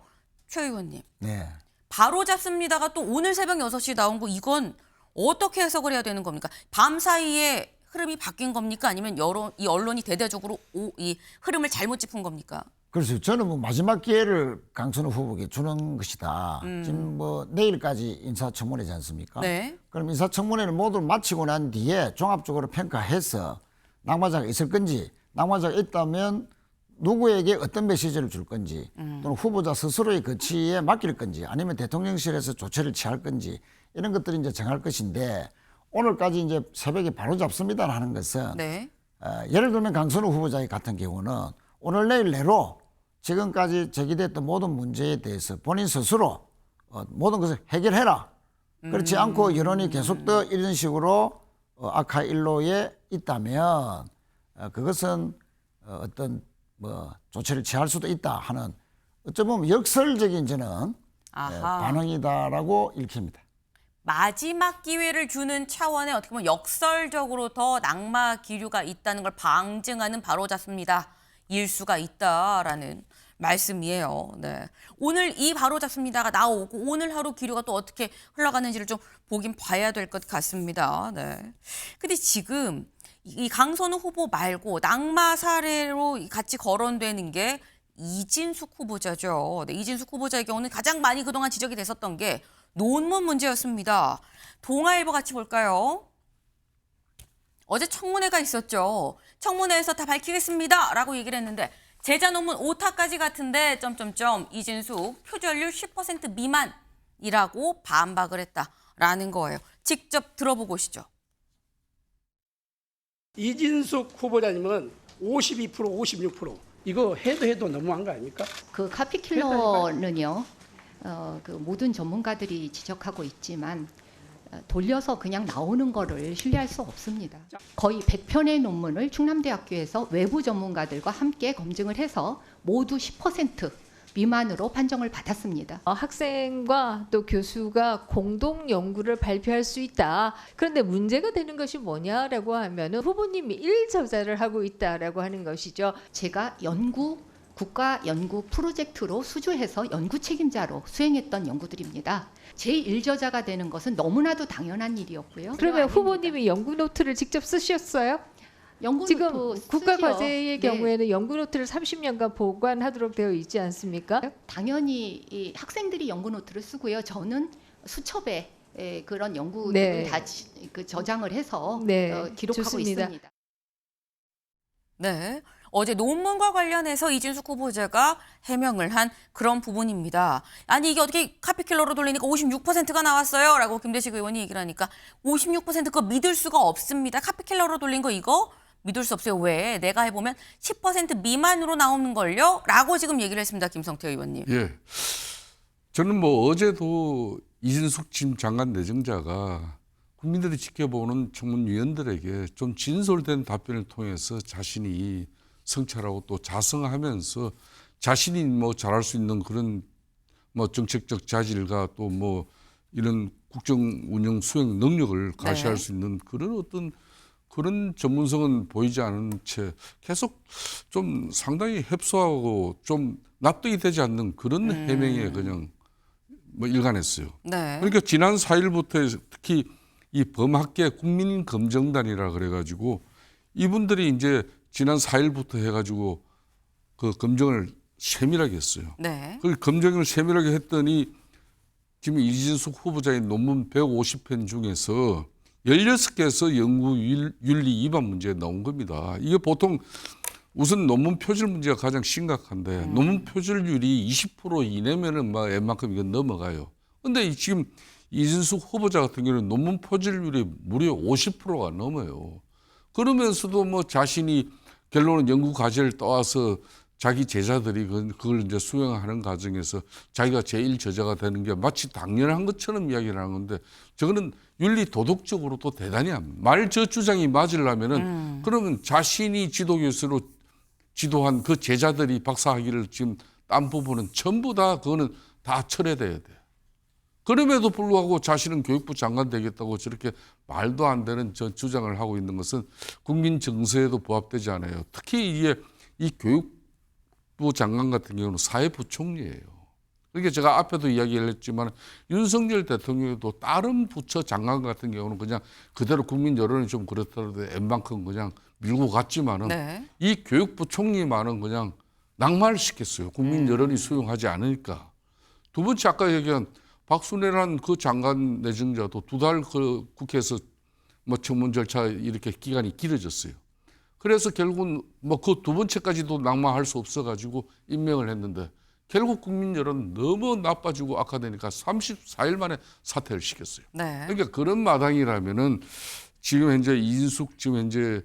최 의원님. 네. 바로 잡습니다가 또 오늘 새벽 6시에 나온 거 이건 어떻게 해석을 해야 되는 겁니까? 밤 사이에 흐름이 바뀐 겁니까? 아니면 이 언론이 대대적으로 이 흐름을 잘못 짚은 겁니까? 그래서 저는 뭐 마지막 기회를 강선우 후보에게 주는 것이다. 지금 뭐 내일까지 인사청문회지 않습니까? 네. 그럼 인사청문회를 모두 마치고 난 뒤에 종합적으로 평가해서 낙마자가 있을 건지, 낙마자가 있다면 누구에게 어떤 메시지를 줄 건지, 또는 후보자 스스로의 거취에 맡길 건지, 아니면 대통령실에서 조치를 취할 건지, 이런 것들이 이제 정할 것인데 오늘까지 이제 새벽에 바로 잡습니다 하는 것은 네. 예를 들면 강선우 후보자 같은 경우는 오늘 내일 내로 지금까지 제기됐던 모든 문제에 대해서 본인 스스로 모든 것을 해결해라. 그렇지 않고 여론이 계속더 이런 식으로 악화 일로에 있다면 그것은 어떤 뭐 조치를 취할 수도 있다 하는 어쩌면 역설적인 저는 아하. 반응이다라고 읽힙니다. 마지막 기회를 주는 차원의 어떻게 보면 역설적으로 더 낙마 기류가 있다는 걸 방증하는 바로잡습니다. 일 수가 있다라는 말씀이에요. 네. 오늘 이 바로잡습니다가 나오고 오늘 하루 기류가 또 어떻게 흘러가는지를 좀 보긴 봐야 될 것 같습니다. 네. 근데 지금 이 강선우 후보 말고 낙마 사례로 같이 거론되는 게 이진숙 후보자죠. 네, 이진숙 후보자의 경우는 가장 많이 그동안 지적이 됐었던 게 논문 문제였습니다. 동아일보 같이 볼까요? 어제 청문회가 있었죠. 청문회에서 다 밝히겠습니다 라고 얘기를 했는데 제자 논문 오타까지 같은데 이진숙 표절률 10% 미만이라고 반박을 했다라는 거예요. 직접 들어보고 오시죠. 이진숙 후보자님은 52%, 56% 이거 해도 너무한 거 아닙니까? 그 카피킬러는요. 그 모든 전문가들이 지적하고 있지만 돌려서 그냥 나오는 거를 신뢰할 수 없습니다. 거의 100편의 논문을 충남대학교에서 외부 전문가들과 함께 검증을 해서 모두 10% 미만으로 판정을 받았습니다. 학생과 또 교수가 공동 연구를 발표할 수 있다. 그런데 문제가 되는 것이 뭐냐라고 하면은 후보님이 일저자를 하고 있다라고 하는 것이죠. 제가 국가 연구 프로젝트로 수주해서 연구 책임자로 수행했던 연구들입니다. 제 일저자가 되는 것은 너무나도 당연한 일이었고요. 그러면 후보님이 연구 노트를 직접 쓰셨어요? 지금 국가 과제의 경우에는 연구 노트를 30년간 보관하도록 되어 있지 않습니까? 당연히 이 학생들이 연구 노트를 쓰고요. 저는 수첩에 그런 연구들을 다 저장을 해서 기록하고 좋습니다. 있습니다. 네. 어제 논문과 관련해서 이진숙 후보자가 해명을 한 그런 부분입니다. 아니 이게 어떻게 카피킬러로 돌리니까 56%가 나왔어요 라고 김대식 의원이 얘기를 하니까 56% 그거 믿을 수가 없습니다. 카피킬러로 돌린 거 이거 믿을 수 없어요. 왜? 내가 해보면 10% 미만으로 나오는 걸요? 라고 지금 얘기를 했습니다. 김성태 의원님. 예. 저는 뭐 어제도 이진숙 지금 장관 내정자가 국민들이 지켜보는 청문위원들에게 좀 진솔된 답변을 통해서 자신이 성찰하고 또 자성하면서 자신이 뭐 잘할 수 있는 그런 뭐 정책적 자질과 또 뭐 이런 국정 운영 수행 능력을 가시할 수 있는 그런 어떤 그런 전문성은 보이지 않은 채 계속 좀 상당히 협소하고 좀 납득이 되지 않는 그런 해명에 그냥 뭐 일관했어요. 네. 그러니까 지난 4일부터 특히 이 범학계 국민검정단이라 그래가지고 이분들이 이제 지난 4일부터 해가지고 그 검증을 세밀하게 했어요. 네. 그 검증을 세밀하게 했더니 지금 이진숙 후보자의 논문 150편 중에서 16개에서 연구윤리 위반 문제가 나온 겁니다. 이게 보통 우선 논문 표절 문제가 가장 심각한데 논문 표절률이 20% 이내면은 막 웬만큼 이건 넘어가요. 근데 지금 이진숙 후보자 같은 경우는 논문 표절률이 무려 50%가 넘어요. 그러면서도 뭐 자신이 결론은 연구 과제를 떠와서 자기 제자들이 그걸 이제 수행하는 과정에서 자기가 제일 저자가 되는 게 마치 당연한 것처럼 이야기를 하는 건데 저거는 윤리 도덕적으로도 대단히 말 저 주장이 맞으려면은 그러면 자신이 지도 교수로 지도한 그 제자들이 박사학위를 지금 딴 부분은 전부 다 그거는 다 철회돼야 돼. 그럼에도 불구하고 자신은 교육부 장관 되겠다고 저렇게 말도 안 되는 저 주장을 하고 있는 것은 국민 정서에도 부합되지 않아요. 특히 이게 이 교육부 장관 같은 경우는 사회부총리예요. 그러니까 제가 앞에도 이야기를 했지만 윤석열 대통령도 다른 부처 장관 같은 경우는 그냥 그대로 국민 여론이 좀 그렇더라도 웬만큼 그냥 밀고 갔지만은 네. 이 교육부 총리만은 그냥 낙마를 시켰어요. 국민 여론이 수용하지 않으니까. 두 번째 아까 얘기한 박순애라는 그 장관 내정자도 2달 그 국회에서 뭐 청문 절차 이렇게 기간이 길어졌어요. 그래서 결국은 뭐 그 두 번째까지도 낙마할 수 없어가지고 임명을 했는데 결국 국민 여론 너무 나빠지고 악화되니까 34일 만에 사퇴를 시켰어요. 네. 그러니까 그런 마당이라면은 지금 현재 이인숙 지금 현재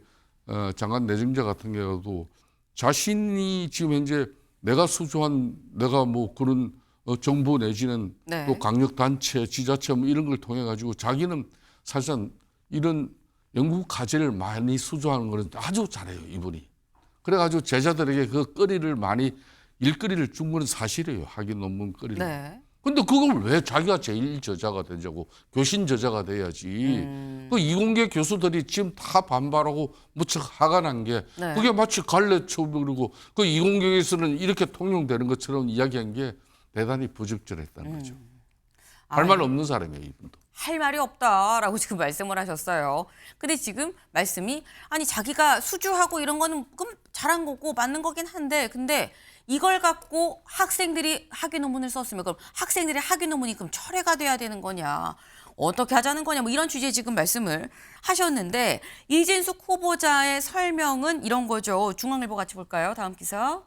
장관 내정자 같은 경우도 자신이 지금 현재 내가 수주한 내가 뭐 그런 정부 내지는 네. 또 강력단체, 지자체 뭐 이런 걸 통해 가지고 자기는 사실상 이런 연구 과제를 많이 수주하는 거는 아주 잘해요, 이분이. 그래가지고 제자들에게 그 거리를 많이 일거리를 준 건 사실이에요, 학위 논문 거리를. 네. 근데 그걸 왜 자기가 제일 저자가 되자고, 교신 저자가 돼야지. 그 이공계 교수들이 지금 다 반발하고 무척 화가 난 게 네. 그게 마치 갈래초벽이고 그 이공계에서는 이렇게 통용되는 것처럼 이야기한 게 대단히 부적절했다는 거죠. 할 말 없는 사람이에요, 이분도. 할 말이 없다라고 지금 말씀을 하셨어요. 근데 지금 말씀이 아니 자기가 수주하고 이런 거는 그럼 잘한 거고 맞는 거긴 한데 근데 이걸 갖고 학생들이 학위 논문을 썼으면 그럼 학생들의 학위 논문이 그럼 철회가 돼야 되는 거냐. 어떻게 하자는 거냐 뭐 이런 취지의 지금 말씀을 하셨는데 이진숙 후보자의 설명은 이런 거죠. 중앙일보 같이 볼까요? 다음 기사.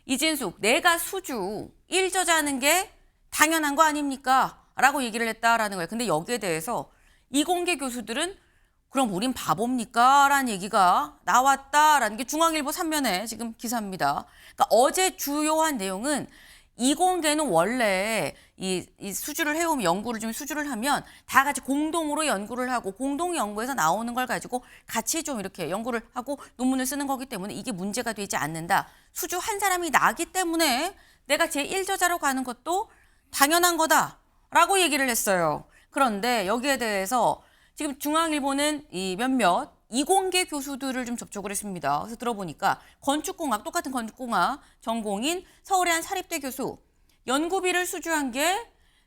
이진숙 내가 수주 1저자하는 게 당연한 거 아닙니까? 라고 얘기를 했다라는 거예요. 근데 여기에 대해서 이공계 교수들은 그럼 우린 바보입니까? 라는 얘기가 나왔다라는 게 중앙일보 3면에 지금 기사입니다. 그러니까 어제 주요한 내용은 이공계는 원래 이 수주를 해오면 연구를 좀 수주를 하면 다 같이 공동으로 연구를 하고 공동 연구에서 나오는 걸 가지고 같이 좀 이렇게 연구를 하고 논문을 쓰는 거기 때문에 이게 문제가 되지 않는다. 수주 한 사람이 나기 때문에 내가 제1저자로 가는 것도 당연한 거다라고 얘기를 했어요. 그런데 여기에 대해서 지금 중앙일보는 이 몇몇 이공계 교수들을 좀 접촉을 했습니다. 그래서 들어보니까 건축공학, 똑같은 건축공학 전공인 서울의 한 사립대 교수, 연구비를 수주한 게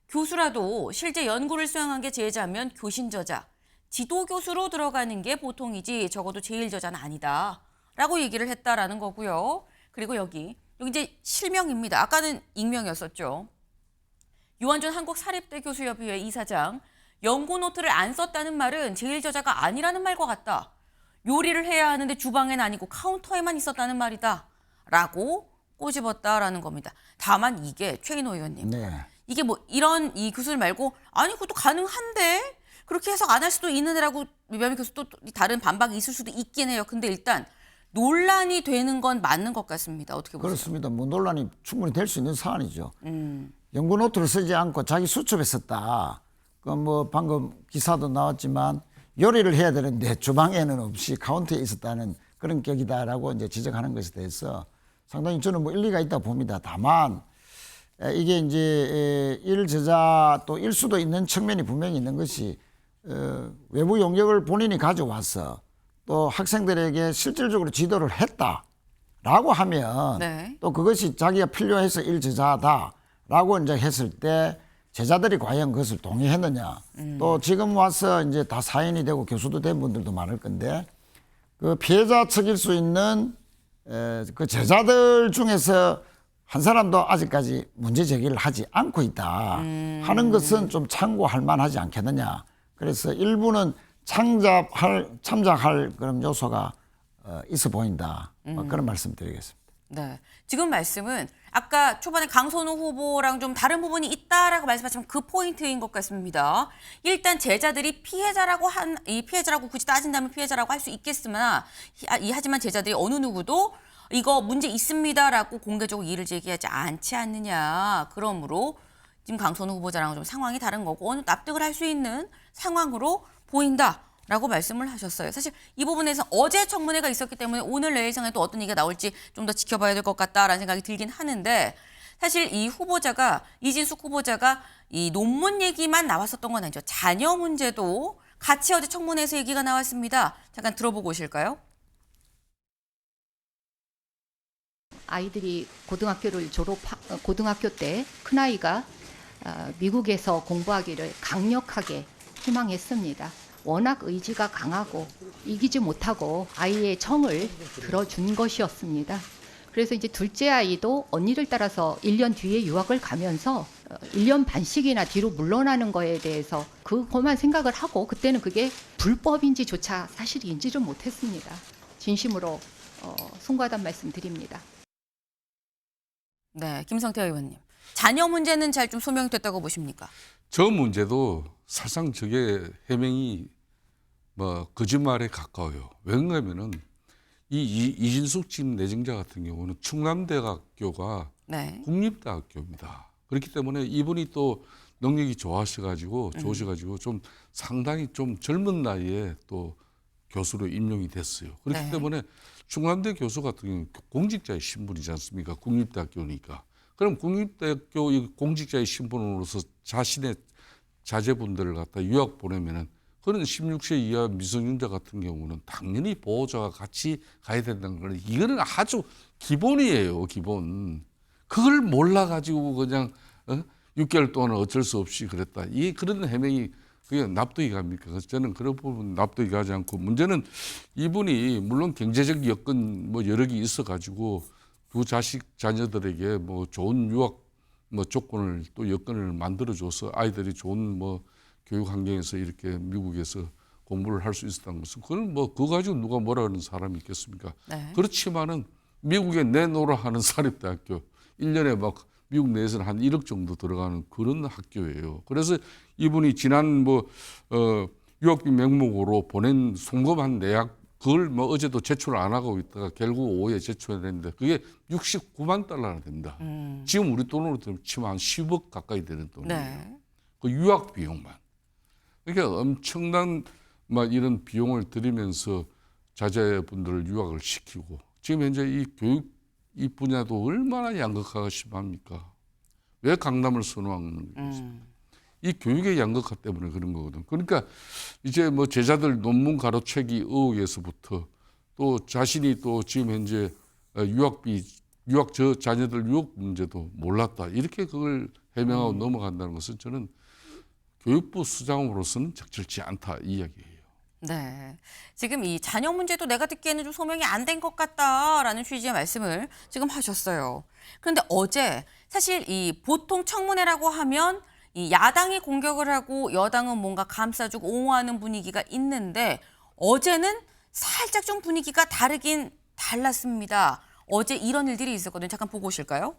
교수라도 실제 연구를 수행한 게 제자면 교신저자, 지도교수로 들어가는 게 보통이지 적어도 제1저자는 아니다. 라고 얘기를 했다라는 거고요. 그리고 여기 이제 실명입니다. 아까는 익명이었었죠. 유한준 한국사립대 교수협의회 이사장, 연구 노트를 안 썼다는 말은 제1저자가 아니라는 말과 같다. 요리를 해야 하는데 주방엔 아니고 카운터에만 있었다는 말이다. 라고 꼬집었다라는 겁니다. 다만 이게 최인호 의원님. 네. 이게 뭐 이런 이 교수들 말고 아니 그것도 가능한데 그렇게 해석 안 할 수도 있는 애라고 몇몇 교수 또 다른 반박이 있을 수도 있긴 해요. 근데 일단 논란이 되는 건 맞는 것 같습니다. 어떻게 보세요? 그렇습니다. 뭐 논란이 충분히 될 수 있는 사안이죠. 연구 노트를 쓰지 않고 자기 수첩에 썼다. 그 뭐 방금 기사도 나왔지만 요리를 해야 되는데 주방에는 없이 카운터에 있었다는 그런 격이다라고 이제 지적하는 것에 대해서 상당히 저는 뭐 일리가 있다고 봅니다. 다만 이게 이제 일저자 또 일수도 있는 측면이 분명히 있는 것이 외부 용역을 본인이 가져와서 또 학생들에게 실질적으로 지도를 했다라고 하면 네. 또 그것이 자기가 필요해서 일저자다라고 이제 했을 때 제자들이 과연 그것을 동의했느냐. 또 지금 와서 이제 다 사인이 되고 교수도 된 분들도 많을 건데 그 피해자 측일 수 있는 그 제자들 중에서 한 사람도 아직까지 문제 제기를 하지 않고 있다 하는 것은 좀 참고할 만하지 않겠느냐. 그래서 일부는 참작할 그런 요소가 있어 보인다. 그런 말씀 드리겠습니다. 네. 지금 말씀은 아까 초반에 강선우 후보랑 좀 다른 부분이 있다라고 말씀하시면 그 포인트인 것 같습니다. 일단 제자들이 피해자라고 이 피해자라고 굳이 따진다면 피해자라고 할 수 있겠으나 하지만 제자들이 어느 누구도 이거 문제 있습니다라고 공개적으로 이의를 제기하지 않지 않느냐. 그러므로 지금 강선우 후보자랑은 좀 상황이 다른 거고 어느 납득을 할 수 있는 상황으로 보인다. 라고 말씀을 하셨어요. 사실 이 부분에서 어제 청문회가 있었기 때문에 오늘 내일 상에 또 어떤 얘기가 나올지 좀 더 지켜봐야 될 것 같다라는 생각이 들긴 하는데 사실 이 후보자가 이진숙 후보자가 이 논문 얘기만 나왔었던 건 아니죠. 자녀 문제도 같이 어제 청문회에서 얘기가 나왔습니다. 잠깐 들어보고 오실까요? 아이들이 고등학교 때 큰아이가 미국에서 공부하기를 강력하게 희망했습니다. 워낙 의지가 강하고 이기지 못하고 아이의 정을 들어준 것이었습니다. 그래서 이제 둘째 아이도 언니를 따라서 1년 뒤에 유학을 가면서 1년 반씩이나 뒤로 물러나는 거에 대해서 그것만 생각을 하고 그때는 그게 불법인지조차 사실 인지를 못했습니다. 진심으로 송구하다는 말씀 드립니다. 네, 김성태 의원님. 자녀 문제는 잘 좀 소명됐다고 보십니까? 저 문제도 사실상 저게 해명이 뭐 거짓말에 가까워요. 왜냐하면은 이진숙 지금 내정자 같은 경우는 충남대학교가 네. 국립대학교입니다. 그렇기 때문에 이분이 또 능력이 좋으셔가지고 좀 상당히 좀 젊은 나이에 또 교수로 임용이 됐어요. 그렇기 네. 때문에 충남대 교수 같은 경우는 공직자의 신분이지 않습니까? 국립대학교니까. 그럼 국립대학교 이 공직자의 신분으로서 자신의 자제분들을 갖다 유학 보내면은 그런 16세 이하 미성년자 같은 경우는 당연히 보호자와 같이 가야 된다는 거는 이거는 아주 기본이에요, 기본. 그걸 몰라가지고 그냥 6개월 동안 어쩔 수 없이 그랬다. 이 그런 해명이 그게 납득이 갑니까? 그래서 저는 그런 부분 납득이 가지 않고 문제는 이분이 물론 경제적 여건 뭐 여러 개 있어가지고 두 자녀들에게 뭐 좋은 유학 뭐 조건을 또 여건을 만들어줘서 아이들이 좋은 뭐 교육 환경에서 이렇게 미국에서 공부를 할 수 있었다는 것은 그건 뭐 그거 가지고 누가 뭐라 하는 사람이 있겠습니까? 네. 그렇지만은 미국에 내놓으라 하는 사립대학교 1년에 막 미국 내에서는 한 1억 정도 들어가는 그런 학교예요. 그래서 이분이 지난 유학비 명목으로 보낸 송금한 내역 그걸 뭐 어제도 제출을 안 하고 있다가 결국 오후에 제출했는데 그게 69만 달러나 됩니다. 지금 우리 돈으로 치면 한 10억 가까이 되는 돈이에요. 네. 그 유학 비용만. 그러니까 엄청난 막 이런 비용을 들이면서 자제분들을 유학을 시키고 지금 현재 이 교육 이 분야도 얼마나 양극화가 심합니까? 왜 강남을 선호하는 거겠습니까? 이 교육의 양극화 때문에 그런 거거든. 그러니까 이제 뭐 제자들 논문 가로채기 의혹에서부터 또 자신이 또 지금 현재 자녀들 유학 문제도 몰랐다. 이렇게 그걸 해명하고 넘어간다는 것은 저는 교육부 수장으로서는 적절치 않다 이 이야기예요. 네. 지금 이 자녀 문제도 내가 듣기에는 좀 소명이 안 된 것 같다라는 취지의 말씀을 지금 하셨어요. 그런데 어제 사실 이 보통 청문회라고 하면 이 야당이 공격을 하고 여당은 뭔가 감싸주고 옹호하는 분위기가 있는데 어제는 살짝 좀 분위기가 다르긴 달랐습니다. 어제 이런 일들이 있었거든요. 잠깐 보고 오실까요?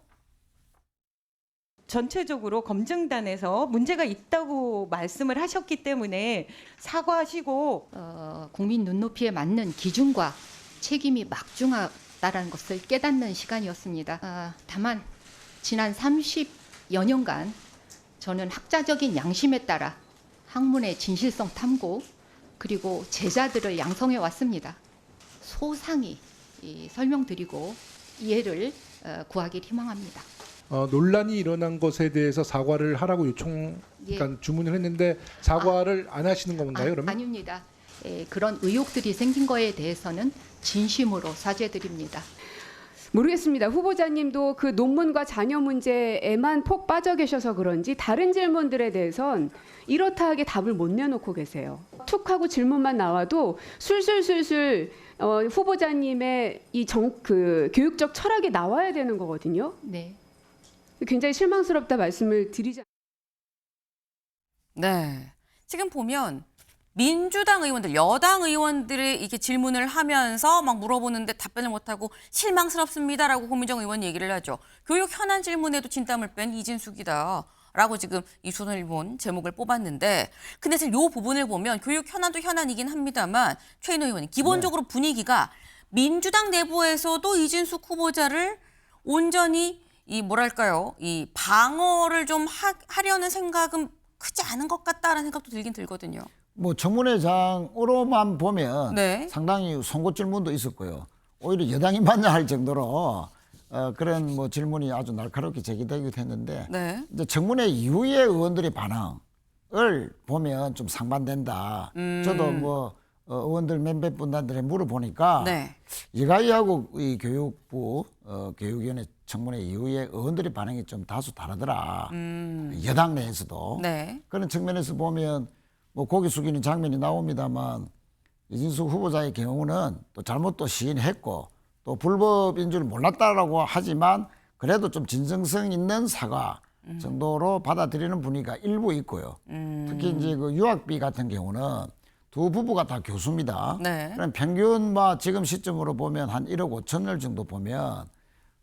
전체적으로 검증단에서 문제가 있다고 말씀을 하셨기 때문에 사과하시고 국민 눈높이에 맞는 기준과 책임이 막중하다는 것을 깨닫는 시간이었습니다. 다만 지난 30여 년간 저는 학자적인 양심에 따라 학문의 진실성 탐구 그리고 제자들을 양성해 왔습니다. 소상히 설명드리고 이해를 구하길 희망합니다. 논란이 일어난 것에 대해서 사과를 하라고 그러니까 주문을 했는데 사과를 안 하시는 건가요? 그러면? 아닙니다. 그런 의혹들이 생긴 거에 대해서는 진심으로 사죄드립니다. 모르겠습니다. 후보자님도 그 논문과 자녀 문제에만 폭 빠져 계셔서 그런지 다른 질문들에 대해선 이렇다 하게 답을 못 내놓고 계세요. 툭 하고 질문만 나와도 술술술술 후보자님의 그 교육적 철학이 나와야 되는 거거든요. 네. 굉장히 실망스럽다 말씀을 드리자. 네. 지금 보면 민주당 의원들, 여당 의원들이 이렇게 질문을 하면서 막 물어보는데 답변을 못하고 실망스럽습니다라고 고민정 의원 얘기를 하죠. 교육 현안 질문에도 진땀을 뺀 이진숙이다라고 지금 이 조선일보 제목을 뽑았는데 근데 사실 이 부분을 보면 교육 현안도 현안이긴 합니다만 최인호 의원이 기본적으로 분위기가 민주당 내부에서도 이진숙 후보자를 온전히 이 뭐랄까요, 이 방어를 좀 하려는 생각은 크지 않은 것 같다라는 생각도 들긴 들거든요. 뭐 청문회장으로만 보면 네. 상당히 송곳 질문도 있었고요. 오히려 여당이 맞냐 할 정도로 그런 뭐 질문이 아주 날카롭게 제기되기도 했는데 네. 이제 청문회 이후의 의원들의 반응을 보면 좀 상반된다. 저도 뭐 의원들 몇몇 분들한테 물어보니까 네. 이가희하고 이 교육부 교육위원회 청문회 이후에 의원들의 반응이 좀 다소 다르더라. 여당 내에서도. 네. 그런 측면에서 보면 뭐 고개 숙이는 장면이 나옵니다만 이진숙 후보자의 경우는 또 잘못도 시인했고 또 불법인 줄 몰랐다라고 하지만 그래도 좀 진정성 있는 사과 정도로 받아들이는 분위기가 일부 있고요. 특히 이제 그 유학비 같은 경우는 두 부부가 다 교수입니다. 네. 그럼 평균 뭐 지금 시점으로 보면 한 1억 5천을 정도 보면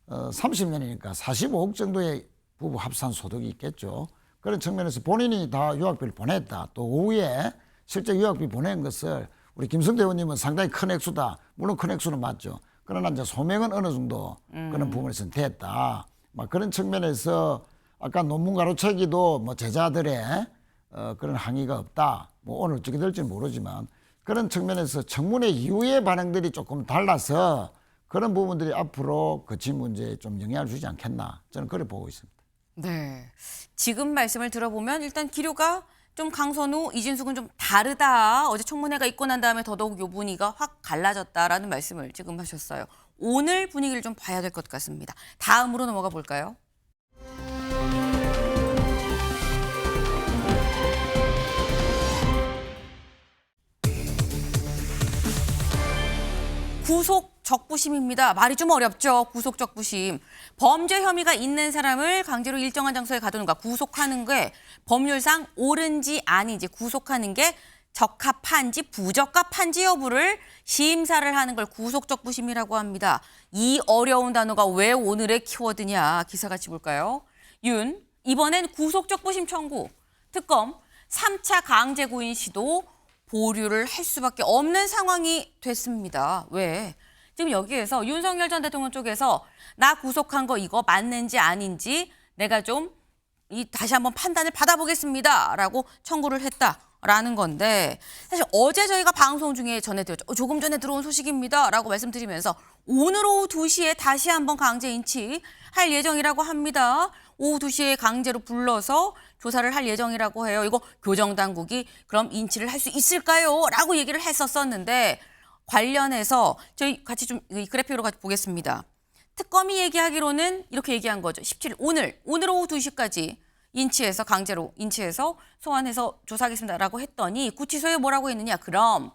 30년이니까 45억 정도의 부부 합산 소득이 있겠죠. 그런 측면에서 본인이 다 유학비를 보냈다. 또 오후에 실제 유학비 보낸 것을 우리 김성대 의원님은 상당히 큰 액수다. 물론 큰 액수는 맞죠. 그러나 이제 소명은 어느 정도 그런 부분에서는 됐다. 막 그런 측면에서 아까 논문 가로채기도 뭐 제자들의 그런 항의가 없다. 뭐 오늘 어떻게 될지는 모르지만 그런 측면에서 청문회 이후의 반응들이 조금 달라서 그런 부분들이 앞으로 거친 문제에 좀 영향을 주지 않겠나. 저는 그렇게 보고 있습니다. 네. 지금 말씀을 들어보면 일단 기류가 좀 강선우, 이진숙은 좀 다르다. 어제 청문회가 있고 난 다음에 더더욱 요 분위기가 확 갈라졌다라는 말씀을 지금 하셨어요. 오늘 분위기를 좀 봐야 될 것 같습니다. 다음으로 넘어가 볼까요? 구속 적부심입니다. 말이 좀 어렵죠. 구속 적부심. 범죄 혐의가 있는 사람을 강제로 일정한 장소에 가두는가 구속하는 게 법률상 옳은지 아닌지 구속하는 게 적합한지 부적합한지 여부를 심사를 하는 걸 구속 적부심이라고 합니다. 이 어려운 단어가 왜 오늘의 키워드냐 기사 같이 볼까요? 이번엔 구속 적부심 청구. 특검 3차 강제 구인 시도 보류를 할 수밖에 없는 상황이 됐습니다. 왜? 지금 여기에서 윤석열 전 대통령 쪽에서 나 구속한 거 이거 맞는지 아닌지 내가 좀 다시 한번 판단을 받아보겠습니다라고 청구를 했다라는 건데 사실 어제 저희가 방송 중에 전해드렸죠. 조금 전에 들어온 소식입니다라고 말씀드리면서 오늘 오후 2시에 다시 한번 강제 인치할 예정이라고 합니다. 오후 2시에 강제로 불러서 조사를 할 예정이라고 해요. 이거 교정당국이 그럼 인치를 할 수 있을까요? 라고 얘기를 했었는데 관련해서 저희 같이 좀 그래픽으로 같이 보겠습니다. 특검이 얘기하기로는 이렇게 얘기한 거죠. 17일 오늘 오후 2시까지 강제로 인치해서 소환해서 조사하겠습니다라고 했더니 구치소에 뭐라고 했느냐. 그럼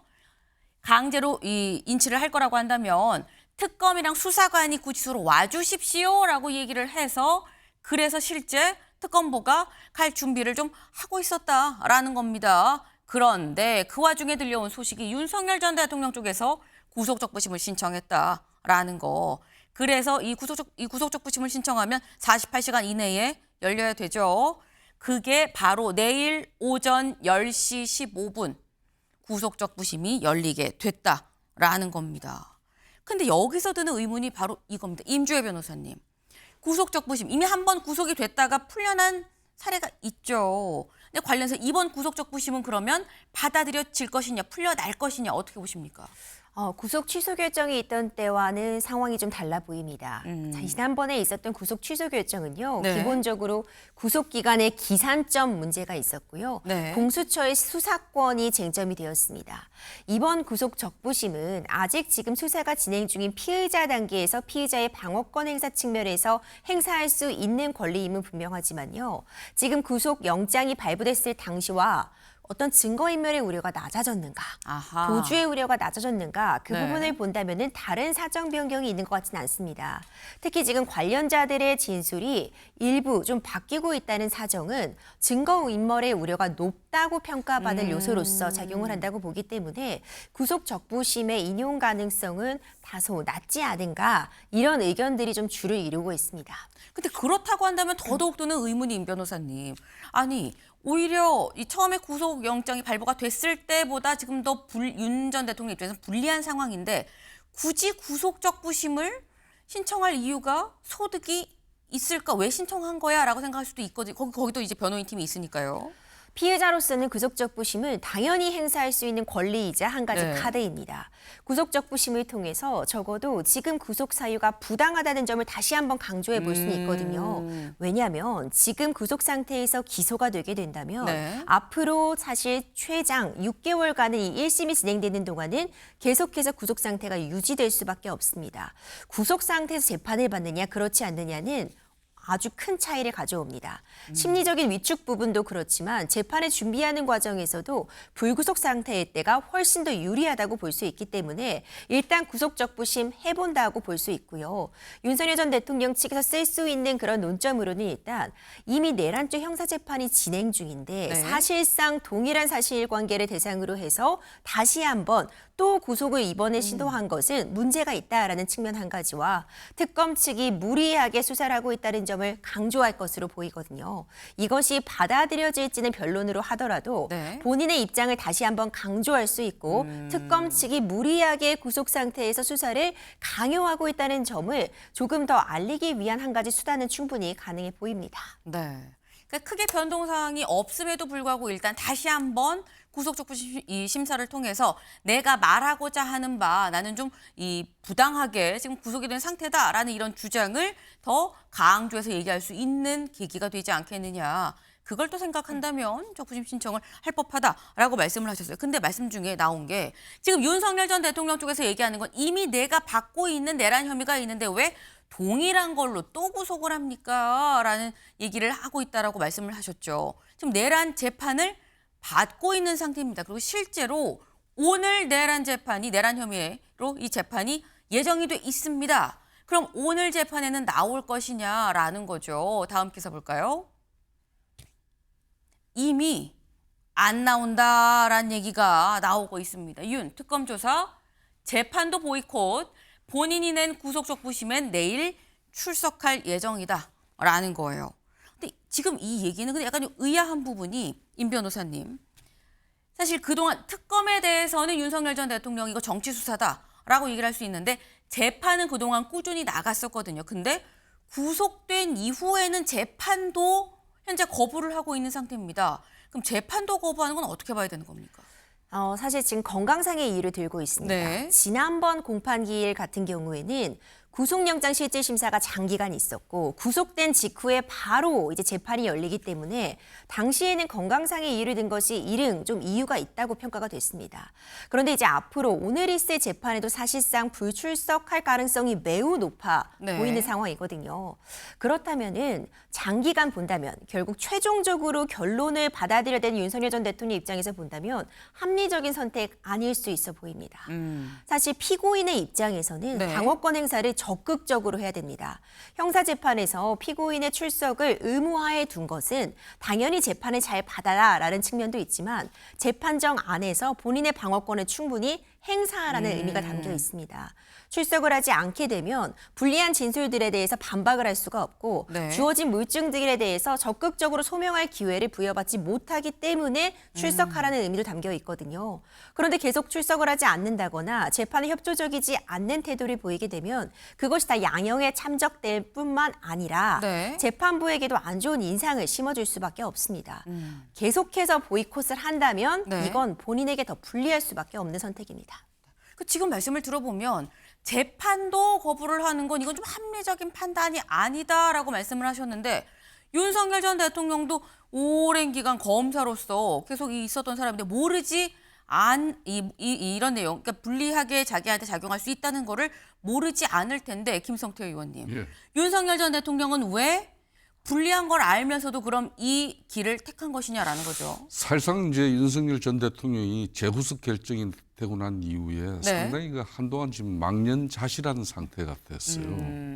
강제로 인치를 할 거라고 한다면 특검이랑 수사관이 구치소로 와주십시오라고 얘기를 해서 그래서 실제 특검보가 갈 준비를 좀 하고 있었다라는 겁니다. 그런데 그 와중에 들려온 소식이 윤석열 전 대통령 쪽에서 구속적부심을 신청했다라는 거. 그래서 이 구속적부심을 신청하면 48시간 이내에 열려야 되죠. 그게 바로 내일 오전 10시 15분 구속적부심이 열리게 됐다라는 겁니다. 근데 여기서 드는 의문이 바로 이겁니다. 임주혜 변호사님. 구속적부심 이미 한 번 구속이 됐다가 풀려난 사례가 있죠. 근데 관련해서 이번 구속적부심은 그러면 받아들여질 것이냐 풀려날 것이냐 어떻게 보십니까? 구속 취소 결정이 있던 때와는 상황이 좀 달라 보입니다. 자, 지난번에 있었던 구속 취소 결정은요. 네. 기본적으로 구속 기간의 기산점 문제가 있었고요. 네. 공수처의 수사권이 쟁점이 되었습니다. 이번 구속 적부심은 아직 지금 수사가 진행 중인 피의자 단계에서 피의자의 방어권 행사 측면에서 행사할 수 있는 권리임은 분명하지만요. 지금 구속 영장이 발부됐을 당시와 어떤 증거인멸의 우려가 낮아졌는가, 아하. 도주의 우려가 낮아졌는가 그 네. 부분을 본다면은 다른 사정 변경이 있는 것 같지는 않습니다. 특히 지금 관련자들의 진술이 일부 좀 바뀌고 있다는 사정은 증거인멸의 우려가 높다고 평가받을 요소로서 작용을 한다고 보기 때문에 구속 적부심의 인용 가능성은 다소 낮지 않은가 이런 의견들이 좀 주를 이루고 있습니다. 근데 그렇다고 한다면 더더욱 드는 의문이 임 변호사님. 아니 오히려 이 처음에 구속영장이 발부가 됐을 때보다 지금 더 윤 전 대통령 입장에서 불리한 상황인데 굳이 구속적부심을 신청할 이유가 소득이 있을까? 왜 신청한 거야? 라고 생각할 수도 있거든요. 거기도 이제 변호인 팀이 있으니까요. 피해자로서는 구속적부심을 당연히 행사할 수 있는 권리이자 한 가지 네. 카드입니다. 구속적부심을 통해서 적어도 지금 구속 사유가 부당하다는 점을 다시 한번 강조해 볼 수는 있거든요. 왜냐하면 지금 구속 상태에서 기소가 되게 된다면 네. 앞으로 사실 최장 6개월간은 이 1심이 진행되는 동안은 계속해서 구속 상태가 유지될 수밖에 없습니다. 구속 상태에서 재판을 받느냐 그렇지 않느냐는 아주 큰 차이를 가져옵니다. 심리적인 위축 부분도 그렇지만 재판을 준비하는 과정에서도 불구속 상태일 때가 훨씬 더 유리하다고 볼 수 있기 때문에 일단 구속적부심 해본다고 볼 수 있고요. 윤석열 전 대통령 측에서 쓸 수 있는 그런 논점으로는 일단 이미 내란 쪽 형사재판이 진행 중인데 네. 사실상 동일한 사실관계를 대상으로 해서 다시 한번 또 구속을 이번에 시도한 것은 문제가 있다라는 측면 한 가지와 특검 측이 무리하게 수사를 하고 있다는 점을 강조할 것으로 보이거든요. 이것이 받아들여질지는 변론으로 하더라도 네. 본인의 입장을 다시 한번 강조할 수 있고 특검 측이 무리하게 구속 상태에서 수사를 강요하고 있다는 점을 조금 더 알리기 위한 한 가지 수단은 충분히 가능해 보입니다. 네. 그러니까 크게 변동 사항이 없음에도 불구하고 일단 다시 한번 구속적부 심사를 통해서 내가 말하고자 하는 바 나는 좀 이 부당하게 지금 구속이 된 상태다라는 이런 주장을 더 강조해서 얘기할 수 있는 계기가 되지 않겠느냐. 그걸 또 생각한다면 적부심 신청을 할 법하다라고 말씀을 하셨어요. 근데 말씀 중에 나온 게 지금 윤석열 전 대통령 쪽에서 얘기하는 건 이미 내가 받고 있는 내란 혐의가 있는데 왜 동일한 걸로 또 구속을 합니까? 라는 얘기를 하고 있다라고 말씀을 하셨죠. 지금 내란 재판을 받고 있는 상태입니다. 그리고 실제로 오늘 내란 혐의로 이 재판이 예정이 돼 있습니다. 그럼 오늘 재판에는 나올 것이냐라는 거죠. 다음 기사 볼까요? 이미 안 나온다라는 얘기가 나오고 있습니다. 윤 특검 조사, 재판도 보이콧, 본인이 낸 구속적부심엔 내일 출석할 예정이다라는 거예요. 근데 지금 이 얘기는 근데 약간 좀 의아한 부분이 임 변호사님. 사실 그동안 특검에 대해서는 윤석열 전 대통령이 이거 정치 수사다라고 얘기를 할 수 있는데 재판은 그동안 꾸준히 나갔었거든요. 근데 구속된 이후에는 재판도 현재 거부를 하고 있는 상태입니다. 그럼 재판도 거부하는 건 어떻게 봐야 되는 겁니까? 사실 지금 건강상의 이유를 들고 있습니다. 네. 지난번 공판기일 같은 경우에는 구속영장 실질심사가 장기간 있었고 구속된 직후에 바로 이제 재판이 열리기 때문에 당시에는 건강상의 이유를 든 것이 이른 좀 이유가 있다고 평가가 됐습니다. 그런데 이제 앞으로 오늘 있을 재판에도 사실상 불출석할 가능성이 매우 높아 네. 보이는 상황이거든요. 그렇다면은 장기간 본다면 결국 최종적으로 결론을 받아들여야 되는 윤석열 전 대통령 입장에서 본다면 합리적인 선택 아닐 수 있어 보입니다. 사실 피고인의 입장에서는 네. 방어권 행사를 적극적으로 해야 됩니다. 형사재판에서 피고인의 출석을 의무화해 둔 것은 당연히 재판을 잘 받아라라는 측면도 있지만 재판정 안에서 본인의 방어권을 충분히 행사하라는 의미가 담겨 있습니다. 출석을 하지 않게 되면 불리한 진술들에 대해서 반박을 할 수가 없고 네. 주어진 물증들에 대해서 적극적으로 소명할 기회를 부여받지 못하기 때문에 출석하라는 의미도 담겨 있거든요. 그런데 계속 출석을 하지 않는다거나 재판에 협조적이지 않는 태도를 보이게 되면 그것이 다 양형에 참적될 뿐만 아니라 네. 재판부에게도 안 좋은 인상을 심어줄 수밖에 없습니다. 계속해서 보이콧을 한다면 네. 이건 본인에게 더 불리할 수밖에 없는 선택입니다. 지금 말씀을 들어보면 재판도 거부를 하는 건 이건 좀 합리적인 판단이 아니다라고 말씀을 하셨는데 윤석열 전 대통령도 오랜 기간 검사로서 계속 있었던 사람인데 모르지 이런 내용, 그러니까 불리하게 자기한테 작용할 수 있다는 거를 모르지 않을 텐데 김성태 의원님, 예. 윤석열 전 대통령은 왜 불리한 걸 알면서도 그럼 이 길을 택한 것이냐라는 거죠. 사실상 이제 윤석열 전 대통령이 재구속 결정이 되고 난 이후에 네. 상당히 한동안 지금 망연자실한 상태가 됐어요.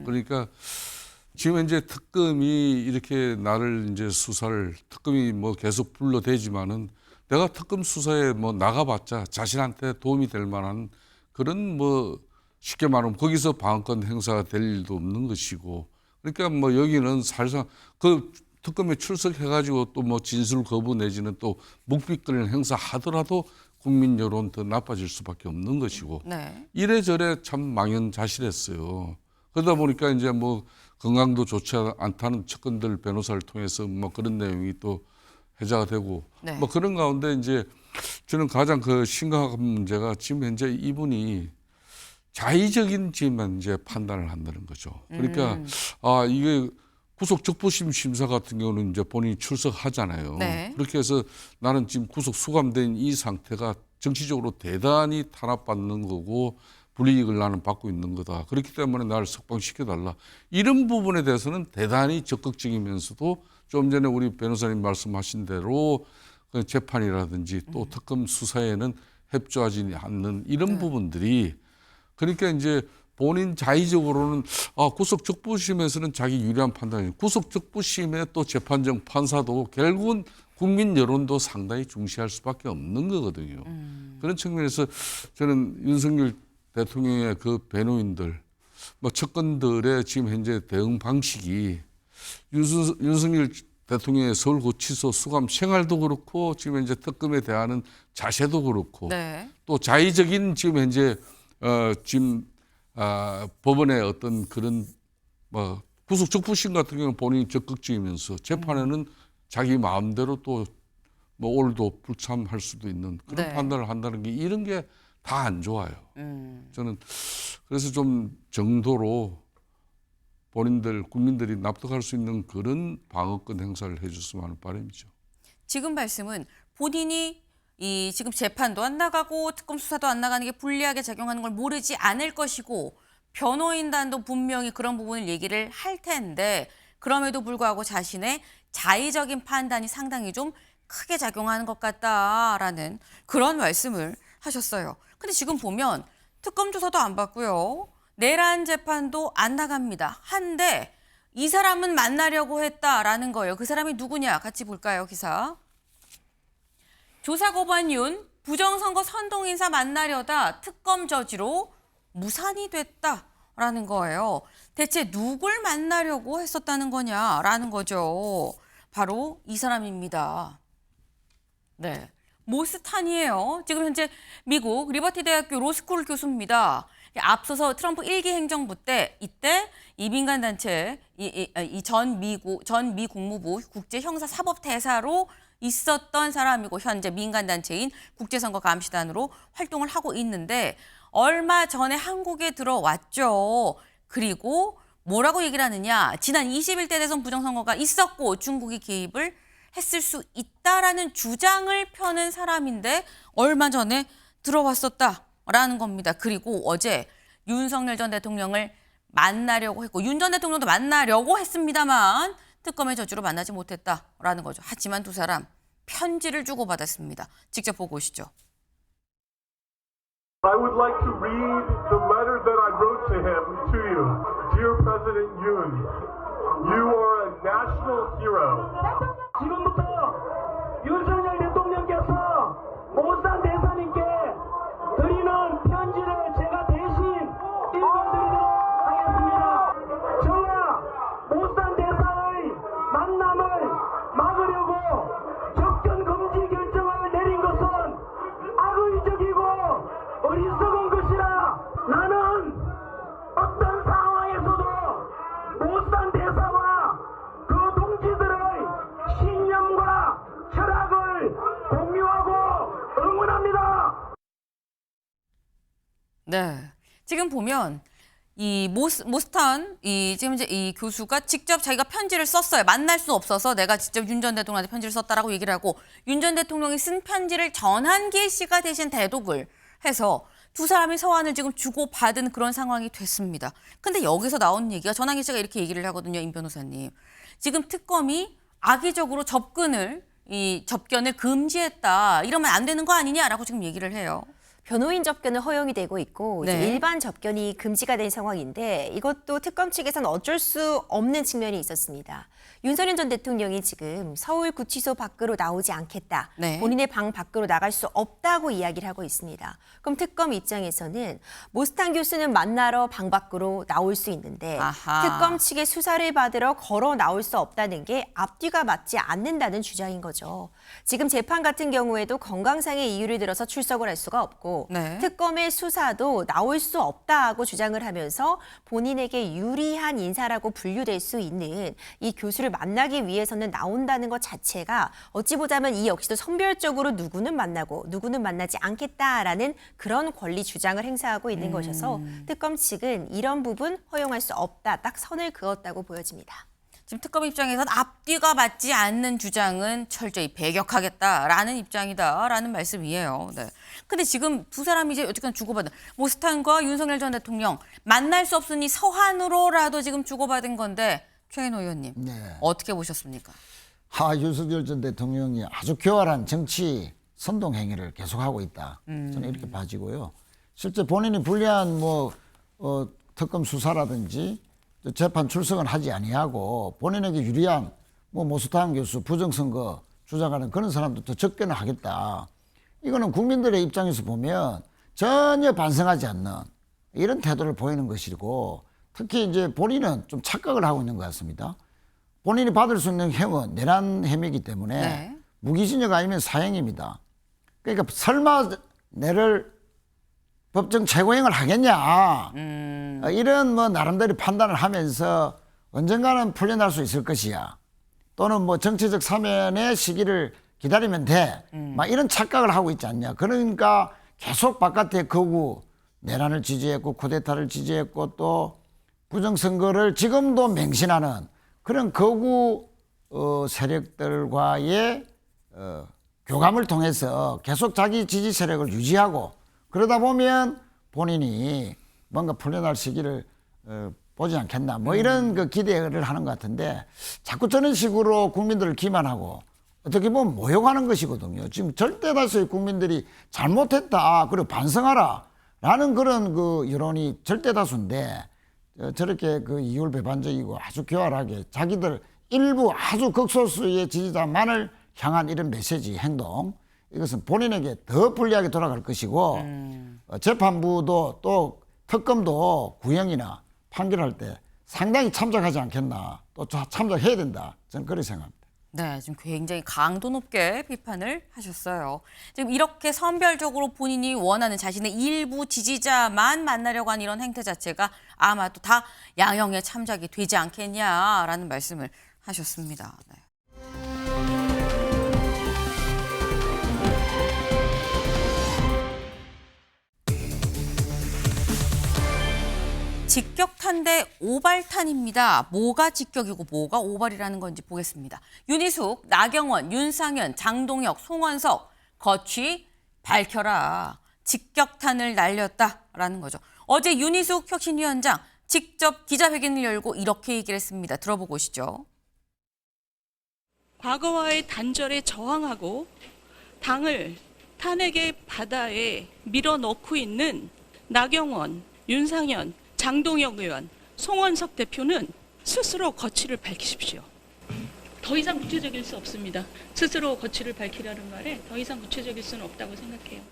그러니까 지금 이제 특검이 이렇게 나를 이제 특검이 뭐 계속 불러대지만은 내가 특검 수사에 뭐 나가봤자 자신한테 도움이 될 만한 그런 뭐 쉽게 말하면 거기서 방어권 행사가 될 일도 없는 것이고 그러니까 뭐 여기는 사실상 그 특검에 출석해가지고 또 뭐 진술 거부 내지는 또 묵비권을 행사하더라도 국민 여론 더 나빠질 수밖에 없는 것이고 네. 이래저래 참 망연자실했어요. 그러다 보니까 이제 뭐 건강도 좋지 않다는 측근들 변호사를 통해서 뭐 그런 내용이 또 회자가 되고 네. 뭐 그런 가운데 이제 저는 가장 그 심각한 문제가 지금 현재 이분이 자의적인 지만 이제 판단을 한다는 거죠. 그러니까 이게 구속 적부심 심사 같은 경우는 이제 본인이 출석하잖아요. 네. 그렇게 해서 나는 지금 구속 수감된 이 상태가 정치적으로 대단히 탄압받는 거고 불이익을 나는 받고 있는 거다. 그렇기 때문에 나를 석방시켜달라. 이런 부분에 대해서는 대단히 적극적이면서도 좀 전에 우리 변호사님 말씀하신 대로 그 재판이라든지 또 특검 수사에는 협조하지 않는 이런 부분들이 그러니까 이제 본인 자의적으로는 구속 적부심에서는 자기 유리한 판단이 구속 적부심에 또 재판정 판사도 결국은 국민 여론도 상당히 중시할 수밖에 없는 거거든요. 그런 측면에서 저는 윤석열 대통령의 그 변호인들, 뭐 측근들의 지금 현재 대응 방식이 윤석열 대통령의 서울구치소 수감 생활도 그렇고 지금 현재 특검에 대하는 자세도 그렇고 또 자의적인 지금 현재 법원의 어떤 그런 뭐 구속 적부심 같은 경우는 본인이 적극적이면서 재판에는 자기 마음대로 또 뭐 오늘도 불참할 수도 있는 그런 판단을 한다는 게 이런 게 다 안 좋아요. 저는 그래서 좀 정도로 본인들 국민들이 납득할 수 있는 그런 방어권 행사를 해줬으면 하는 바람이죠. 지금 말씀은 본인이 이 지금 재판도 안 나가고 특검 수사도 안 나가는 게 불리하게 작용하는 걸 모르지 않을 것이고 변호인단도 분명히 그런 부분을 얘기를 할 텐데 그럼에도 불구하고 자신의 자의적인 판단이 상당히 좀 크게 작용하는 것 같다라는 그런 말씀을 하셨어요. 근데 지금 보면 특검 조사도 안 받고요. 내란 재판도 안 나갑니다. 한데 이 사람은 만나려고 했다라는 거예요. 그 사람이 누구냐? 같이 볼까요, 기사. 조사 거부한 윤, 부정선거 선동인사 만나려다 특검 저지로 무산이 됐다라는 거예요. 대체 누굴 만나려고 했었다는 거냐라는 거죠. 바로 이 사람입니다. 네, 모스탄이에요. 지금 현재 미국 리버티 대학교 로스쿨 교수입니다. 앞서서 트럼프 1기 행정부 때 이때 이 민간 단체 전 미 국무부 국제형사사법대사로 있었던 사람이고 현재 민간 단체인 국제선거감시단으로 활동을 하고 있는데 얼마 전에 한국에 들어왔죠. 그리고 뭐라고 얘기를 하느냐. 지난 21대 대선 부정선거가 있었고 중국이 개입을 했을 수 있다라는 주장을 펴는 사람인데 얼마 전에 들어왔었다라는 겁니다. 그리고 어제 윤석열 전 대통령을 만나려고 했고 윤 전 대통령도 만나려고 했습니다만 특검의 저주로 만나지 못했다라는 거죠. 하지만 두 사람 편지를 주고받았습니다. 직접 보고 오시죠. I would like to read the letter that I wrote to him to you. Dear President Yoon, you are a national hero. 지금부터 윤석열 대통령께서 모산 대사님께 드리는 편지를 제가 대신 읽어드리도록 하겠습니다. 저와 모산 대사의 만남을 막으려고 접견 금지 결정을 내린 것은 악의적이고 어리석은 것이라 나는 어떤 상황에서도 모산 대사와 그 동지들의 신념과 철학을 공유하고 응원합니다. 네, 지금 보면 이 모스탄 지금 이제 이 교수가 직접 자기가 편지를 썼어요. 만날 수 없어서 내가 직접 윤 전 대통령한테 편지를 썼다라고 얘기를 하고 윤 전 대통령이 쓴 편지를 전한길 씨가 대신 대독을 해서 두 사람이 서한을 지금 주고받은 그런 상황이 됐습니다. 근데 여기서 나온 얘기가 전한길 씨가 이렇게 얘기를 하거든요. 임 변호사님. 지금 특검이 악의적으로 접견을 금지했다. 이러면 안 되는 거 아니냐라고 지금 얘기를 해요. 변호인 접견은 허용이 되고 있고 이제 일반 접견이 금지가 된 상황인데 이것도 특검 측에서는 어쩔 수 없는 측면이 있었습니다. 윤석열 전 대통령이 지금 서울구치소 밖으로 나오지 않겠다. 본인의 방 밖으로 나갈 수 없다고 이야기를 하고 있습니다. 그럼 특검 입장에서는 모스탄 교수는 만나러 방 밖으로 나올 수 있는데 특검 측의 수사를 받으러 걸어 나올 수 없다는 게 앞뒤가 맞지 않는다는 주장인 거죠. 지금 재판 같은 경우에도 건강상의 이유를 들어서 출석을 할 수가 없고 특검의 수사도 나올 수 없다고 주장을 하면서 본인에게 유리한 인사라고 분류될 수 있는 이 교수를 만나기 위해서는 나온다는 것 자체가 어찌 보자면 이 역시도 선별적으로 누구는 만나고 누구는 만나지 않겠다라는 그런 권리 주장을 행사하고 있는 것이어서 특검 측은 이런 부분 허용할 수 없다. 딱 선을 그었다고 보여집니다. 지금 특검 입장에선 앞뒤가 맞지 않는 주장은 철저히 배격하겠다라는 입장이다라는 말씀이에요. 네. 근데 지금 두 사람이 이제 어쨌든 주고받은 스탄과 윤석열 전 대통령 만날 수 없으니 서한으로라도 지금 주고받은 건데 최인호 의원님 어떻게 보셨습니까? 윤석열 전 대통령이 아주 교활한 정치 선동 행위를 계속하고 있다. 저는 이렇게 봐지고요. 실제 본인이 불리한 특검 수사라든지 재판 출석은 하지 아니하고 본인에게 유리한 모스탄 교수 부정선거 주장하는 그런 사람도 더 접견을 하겠다. 이거는 국민들의 입장에서 보면 전혀 반성하지 않는 이런 태도를 보이는 것이고, 특히 이제 본인은 좀 착각을 하고 있는 것 같습니다. 본인이 받을 수 있는 형은 내란 혐의이기 때문에 무기징역 아니면 사형입니다. 그러니까 설마 내를 법정 최고형을 하겠냐, 이런 나름대로 판단을 하면서 언젠가는 풀려날 수 있을 것이야, 또는 정치적 사면의 시기를 기다리면 돼, 막 이런 착각을 하고 있지 않냐. 그러니까 계속 바깥에 거구, 내란을 지지했고 쿠데타를 지지했고 또 부정선거를 지금도 맹신하는 그런 거구 세력들과의 교감을 통해서 계속 자기 지지 세력을 유지하고, 그러다 보면 본인이 뭔가 풀려날 시기를 보지 않겠나, 이런 기대를 하는 것 같은데, 자꾸 저런 식으로 국민들을 기만하고 어떻게 보면 모욕하는 것이거든요. 지금 절대 다수의 국민들이 잘못했다, 그리고 반성하라 라는 그런 여론이 절대 다수인데, 저렇게 이율배반적이고 아주 교활하게 자기들 일부 아주 극소수의 지지자만을 향한 이런 메시지, 행동, 이것은 본인에게 더 불리하게 돌아갈 것이고, 재판부도 또 특검도 구형이나 판결할 때 상당히 참작하지 않겠나, 또 참작해야 된다, 저는 그렇게 생각합니다. 네, 지금 굉장히 강도 높게 비판을 하셨어요. 지금 이렇게 선별적으로 본인이 원하는 자신의 일부 지지자만 만나려고 하는 이런 행태 자체가 아마도 다 양형의 참작이 되지 않겠냐라는 말씀을 하셨습니다. 네. 직격탄 대 오발탄입니다. 뭐가 직격이고 뭐가 오발이라는 건지 보겠습니다. 윤희숙, 나경원, 윤상현, 장동혁, 송원석 거취 밝혀라. 직격탄을 날렸다라는 거죠. 어제 윤희숙 혁신위원장 직접 기자회견을 열고 이렇게 얘기를 했습니다. 들어보고 오시죠. 과거와의 단절에 저항하고 당을 탄핵의 바다에 밀어넣고 있는 나경원, 윤상현, 장동혁 의원, 송원석 대표는 스스로 거취를 밝히십시오. 더 이상 구체적일 수 없습니다. 스스로 거취를 밝히라는 말에 더 이상 구체적일 수는 없다고 생각해요.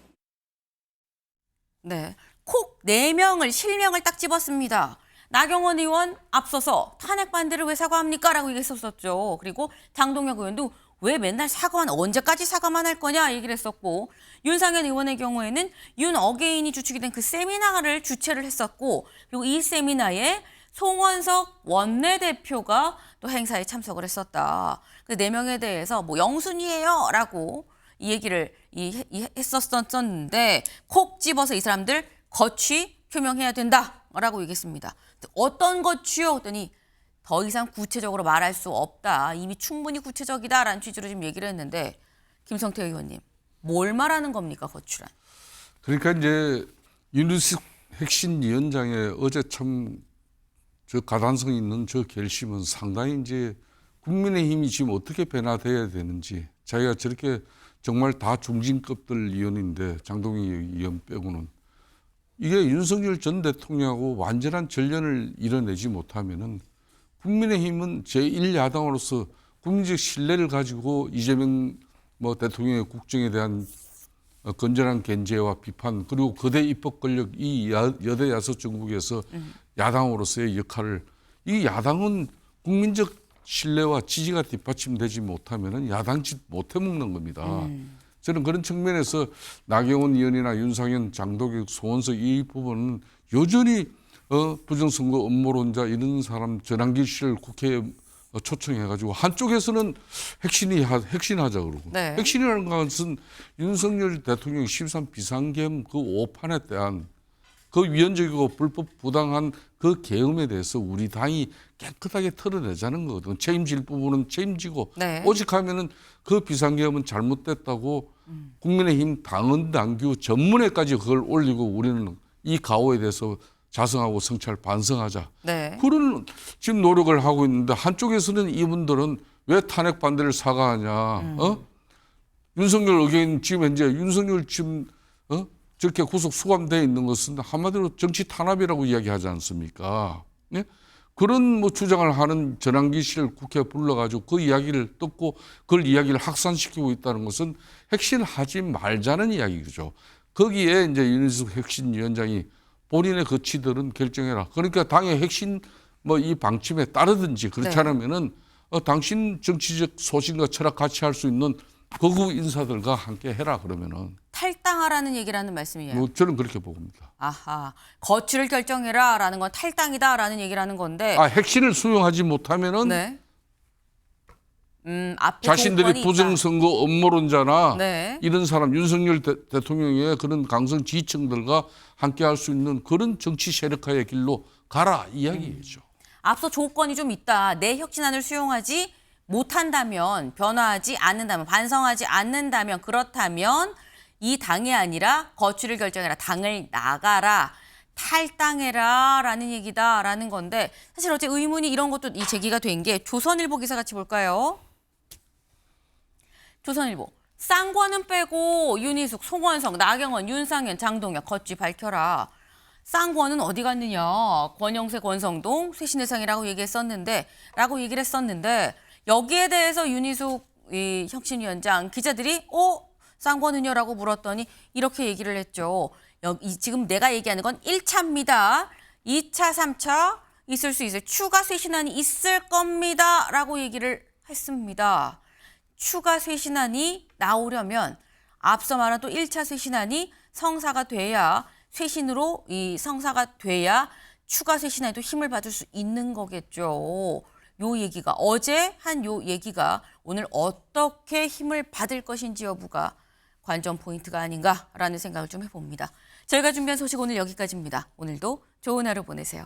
네, 콕 4명을 실명을 딱 집었습니다. 나경원 의원 앞서서 탄핵 반대를 왜 사과합니까? 라고 얘기했었죠. 그리고 장동혁 의원도 왜 맨날 사과만, 언제까지 사과만 할 거냐 얘기를 했었고, 윤상현 의원의 경우에는 윤 어게인이 주축이 된 그 세미나를 주최를 했었고, 그리고 이 세미나에 송원석 원내대표가 또 행사에 참석을 했었다. 그 4명에 대해서 영순이에요 라고 이 얘기를 했었었는데, 콕 집어서 이 사람들 거취 표명해야 된다라고 얘기했습니다. 어떤 거취요? 했더니 더 이상 구체적으로 말할 수 없다. 이미 충분히 구체적이다라는 취지로 지금 얘기를 했는데, 김성태 의원님, 뭘 말하는 겁니까, 거취란? 그러니까 이제 윤희숙 혁신위원장의 어제 참 저 가단성 있는 저 결심은 상당히 이제 국민의힘이 지금 어떻게 변화돼야 되는지, 자기가 저렇게 정말 다 중진급들 의원인데 장동희 의원 빼고는 이게 윤석열 전 대통령하고 완전한 전련을 이뤄내지 못하면은 국민의힘은 제1야당으로서 국민적 신뢰를 가지고 이재명 대통령의 국정에 대한 건전한 견제와 비판, 그리고 거대 입법 권력 이 여대 야섯 정국에서 야당으로서의 역할을, 이 야당은 국민적 신뢰와 지지가 뒷받침되지 못하면은 야당짓 못 해먹는 겁니다. 저는 그런 측면에서 나경원 의원이나 윤상현, 장동혁, 송원석 이 부분은 여전히 부정선거 음모론자 이런 사람 전환기 씨를 국회에 초청해가지고 한쪽에서는 핵신하자 그러고, 핵신이라는 것은 윤석열 대통령 13 비상계엄 그 오판에 대한 그 위헌적이고 불법 부당한 그 계엄에 대해서 우리 당이 깨끗하게 털어내자는 거거든. 책임질 부분은 책임지고 네. 오직하면은 그 비상계엄은 잘못됐다고 국민의힘 당헌 당규 전문에까지 그걸 올리고 우리는 이 가오에 대해서 자성하고 성찰 반성하자. 네. 그런 지금 노력을 하고 있는데 한쪽에서는 이분들은 왜 탄핵 반대를 사과하냐. 윤석열 의견 지금 현재 윤석열 지금 저렇게 구속 수감되어 있는 것은 한마디로 정치 탄압이라고 이야기하지 않습니까? 예? 그런 뭐 주장을 하는 전환기 씨를 국회에 불러가지고 그 이야기를 듣고 그걸 이야기를 확산시키고 있다는 것은 핵심하지 말자는 이야기죠. 거기에 이제 윤희숙 혁신위원장이 본인의 거치들은 결정해라. 그러니까 당의 핵심 뭐 이 방침에 따르든지 그렇지 네. 않으면은 당신 정치적 소신과 철학 같이 할 수 있는 거구 인사들과 함께 해라 그러면은 탈당하라는 얘기라는 말씀이에요. 뭐 저는 그렇게 봅니다. 아하, 거취를 결정해라라는 건 탈당이다라는 얘기라는 건데. 핵심을 수용하지 못하면은 네. 앞에 자신들이 조건이 부정선거 음모론자나 네. 이런 사람 윤석열 대통령의 그런 강성 지지층들과 함께할 수 있는 그런 정치 세력화의 길로 가라 이야기죠. 앞서 조건이 좀 있다. 내 혁신안을 수용하지 못한다면, 변화하지 않는다면, 반성하지 않는다면, 그렇다면 이 당이 아니라 거취를 결정해라. 당을 나가라. 탈당해라 라는 얘기다라는 건데 사실 어제 의문이 이런 것도 이 제기가 된 게 조선일보 기사 같이 볼까요? 조선일보. 쌍권은 빼고 윤희숙, 송원석, 나경원, 윤상현, 장동혁 거취 밝혀라. 쌍권은 어디 갔느냐. 권영세, 권성동, 쇄신대상이라고 얘기를 했었는데 여기에 대해서 윤희숙 이 혁신위원장 기자들이 쌍권은요라고 물었더니 이렇게 얘기를 했죠. 지금 내가 얘기하는 건 1차입니다. 2차, 3차 있을 수 있어요. 추가 쇄신안이 있을 겁니다. 라고 얘기를 했습니다. 추가 쇄신안이 나오려면 앞서 말한 또 1차 쇄신안이 성사가 돼야 쇄신으로 이 성사가 돼야 추가 쇄신안에도 힘을 받을 수 있는 거겠죠. 요 얘기가 어제 한 요 얘기가 오늘 어떻게 힘을 받을 것인지 여부가 관전 포인트가 아닌가라는 생각을 좀 해봅니다. 저희가 준비한 소식 오늘 여기까지입니다. 오늘도 좋은 하루 보내세요.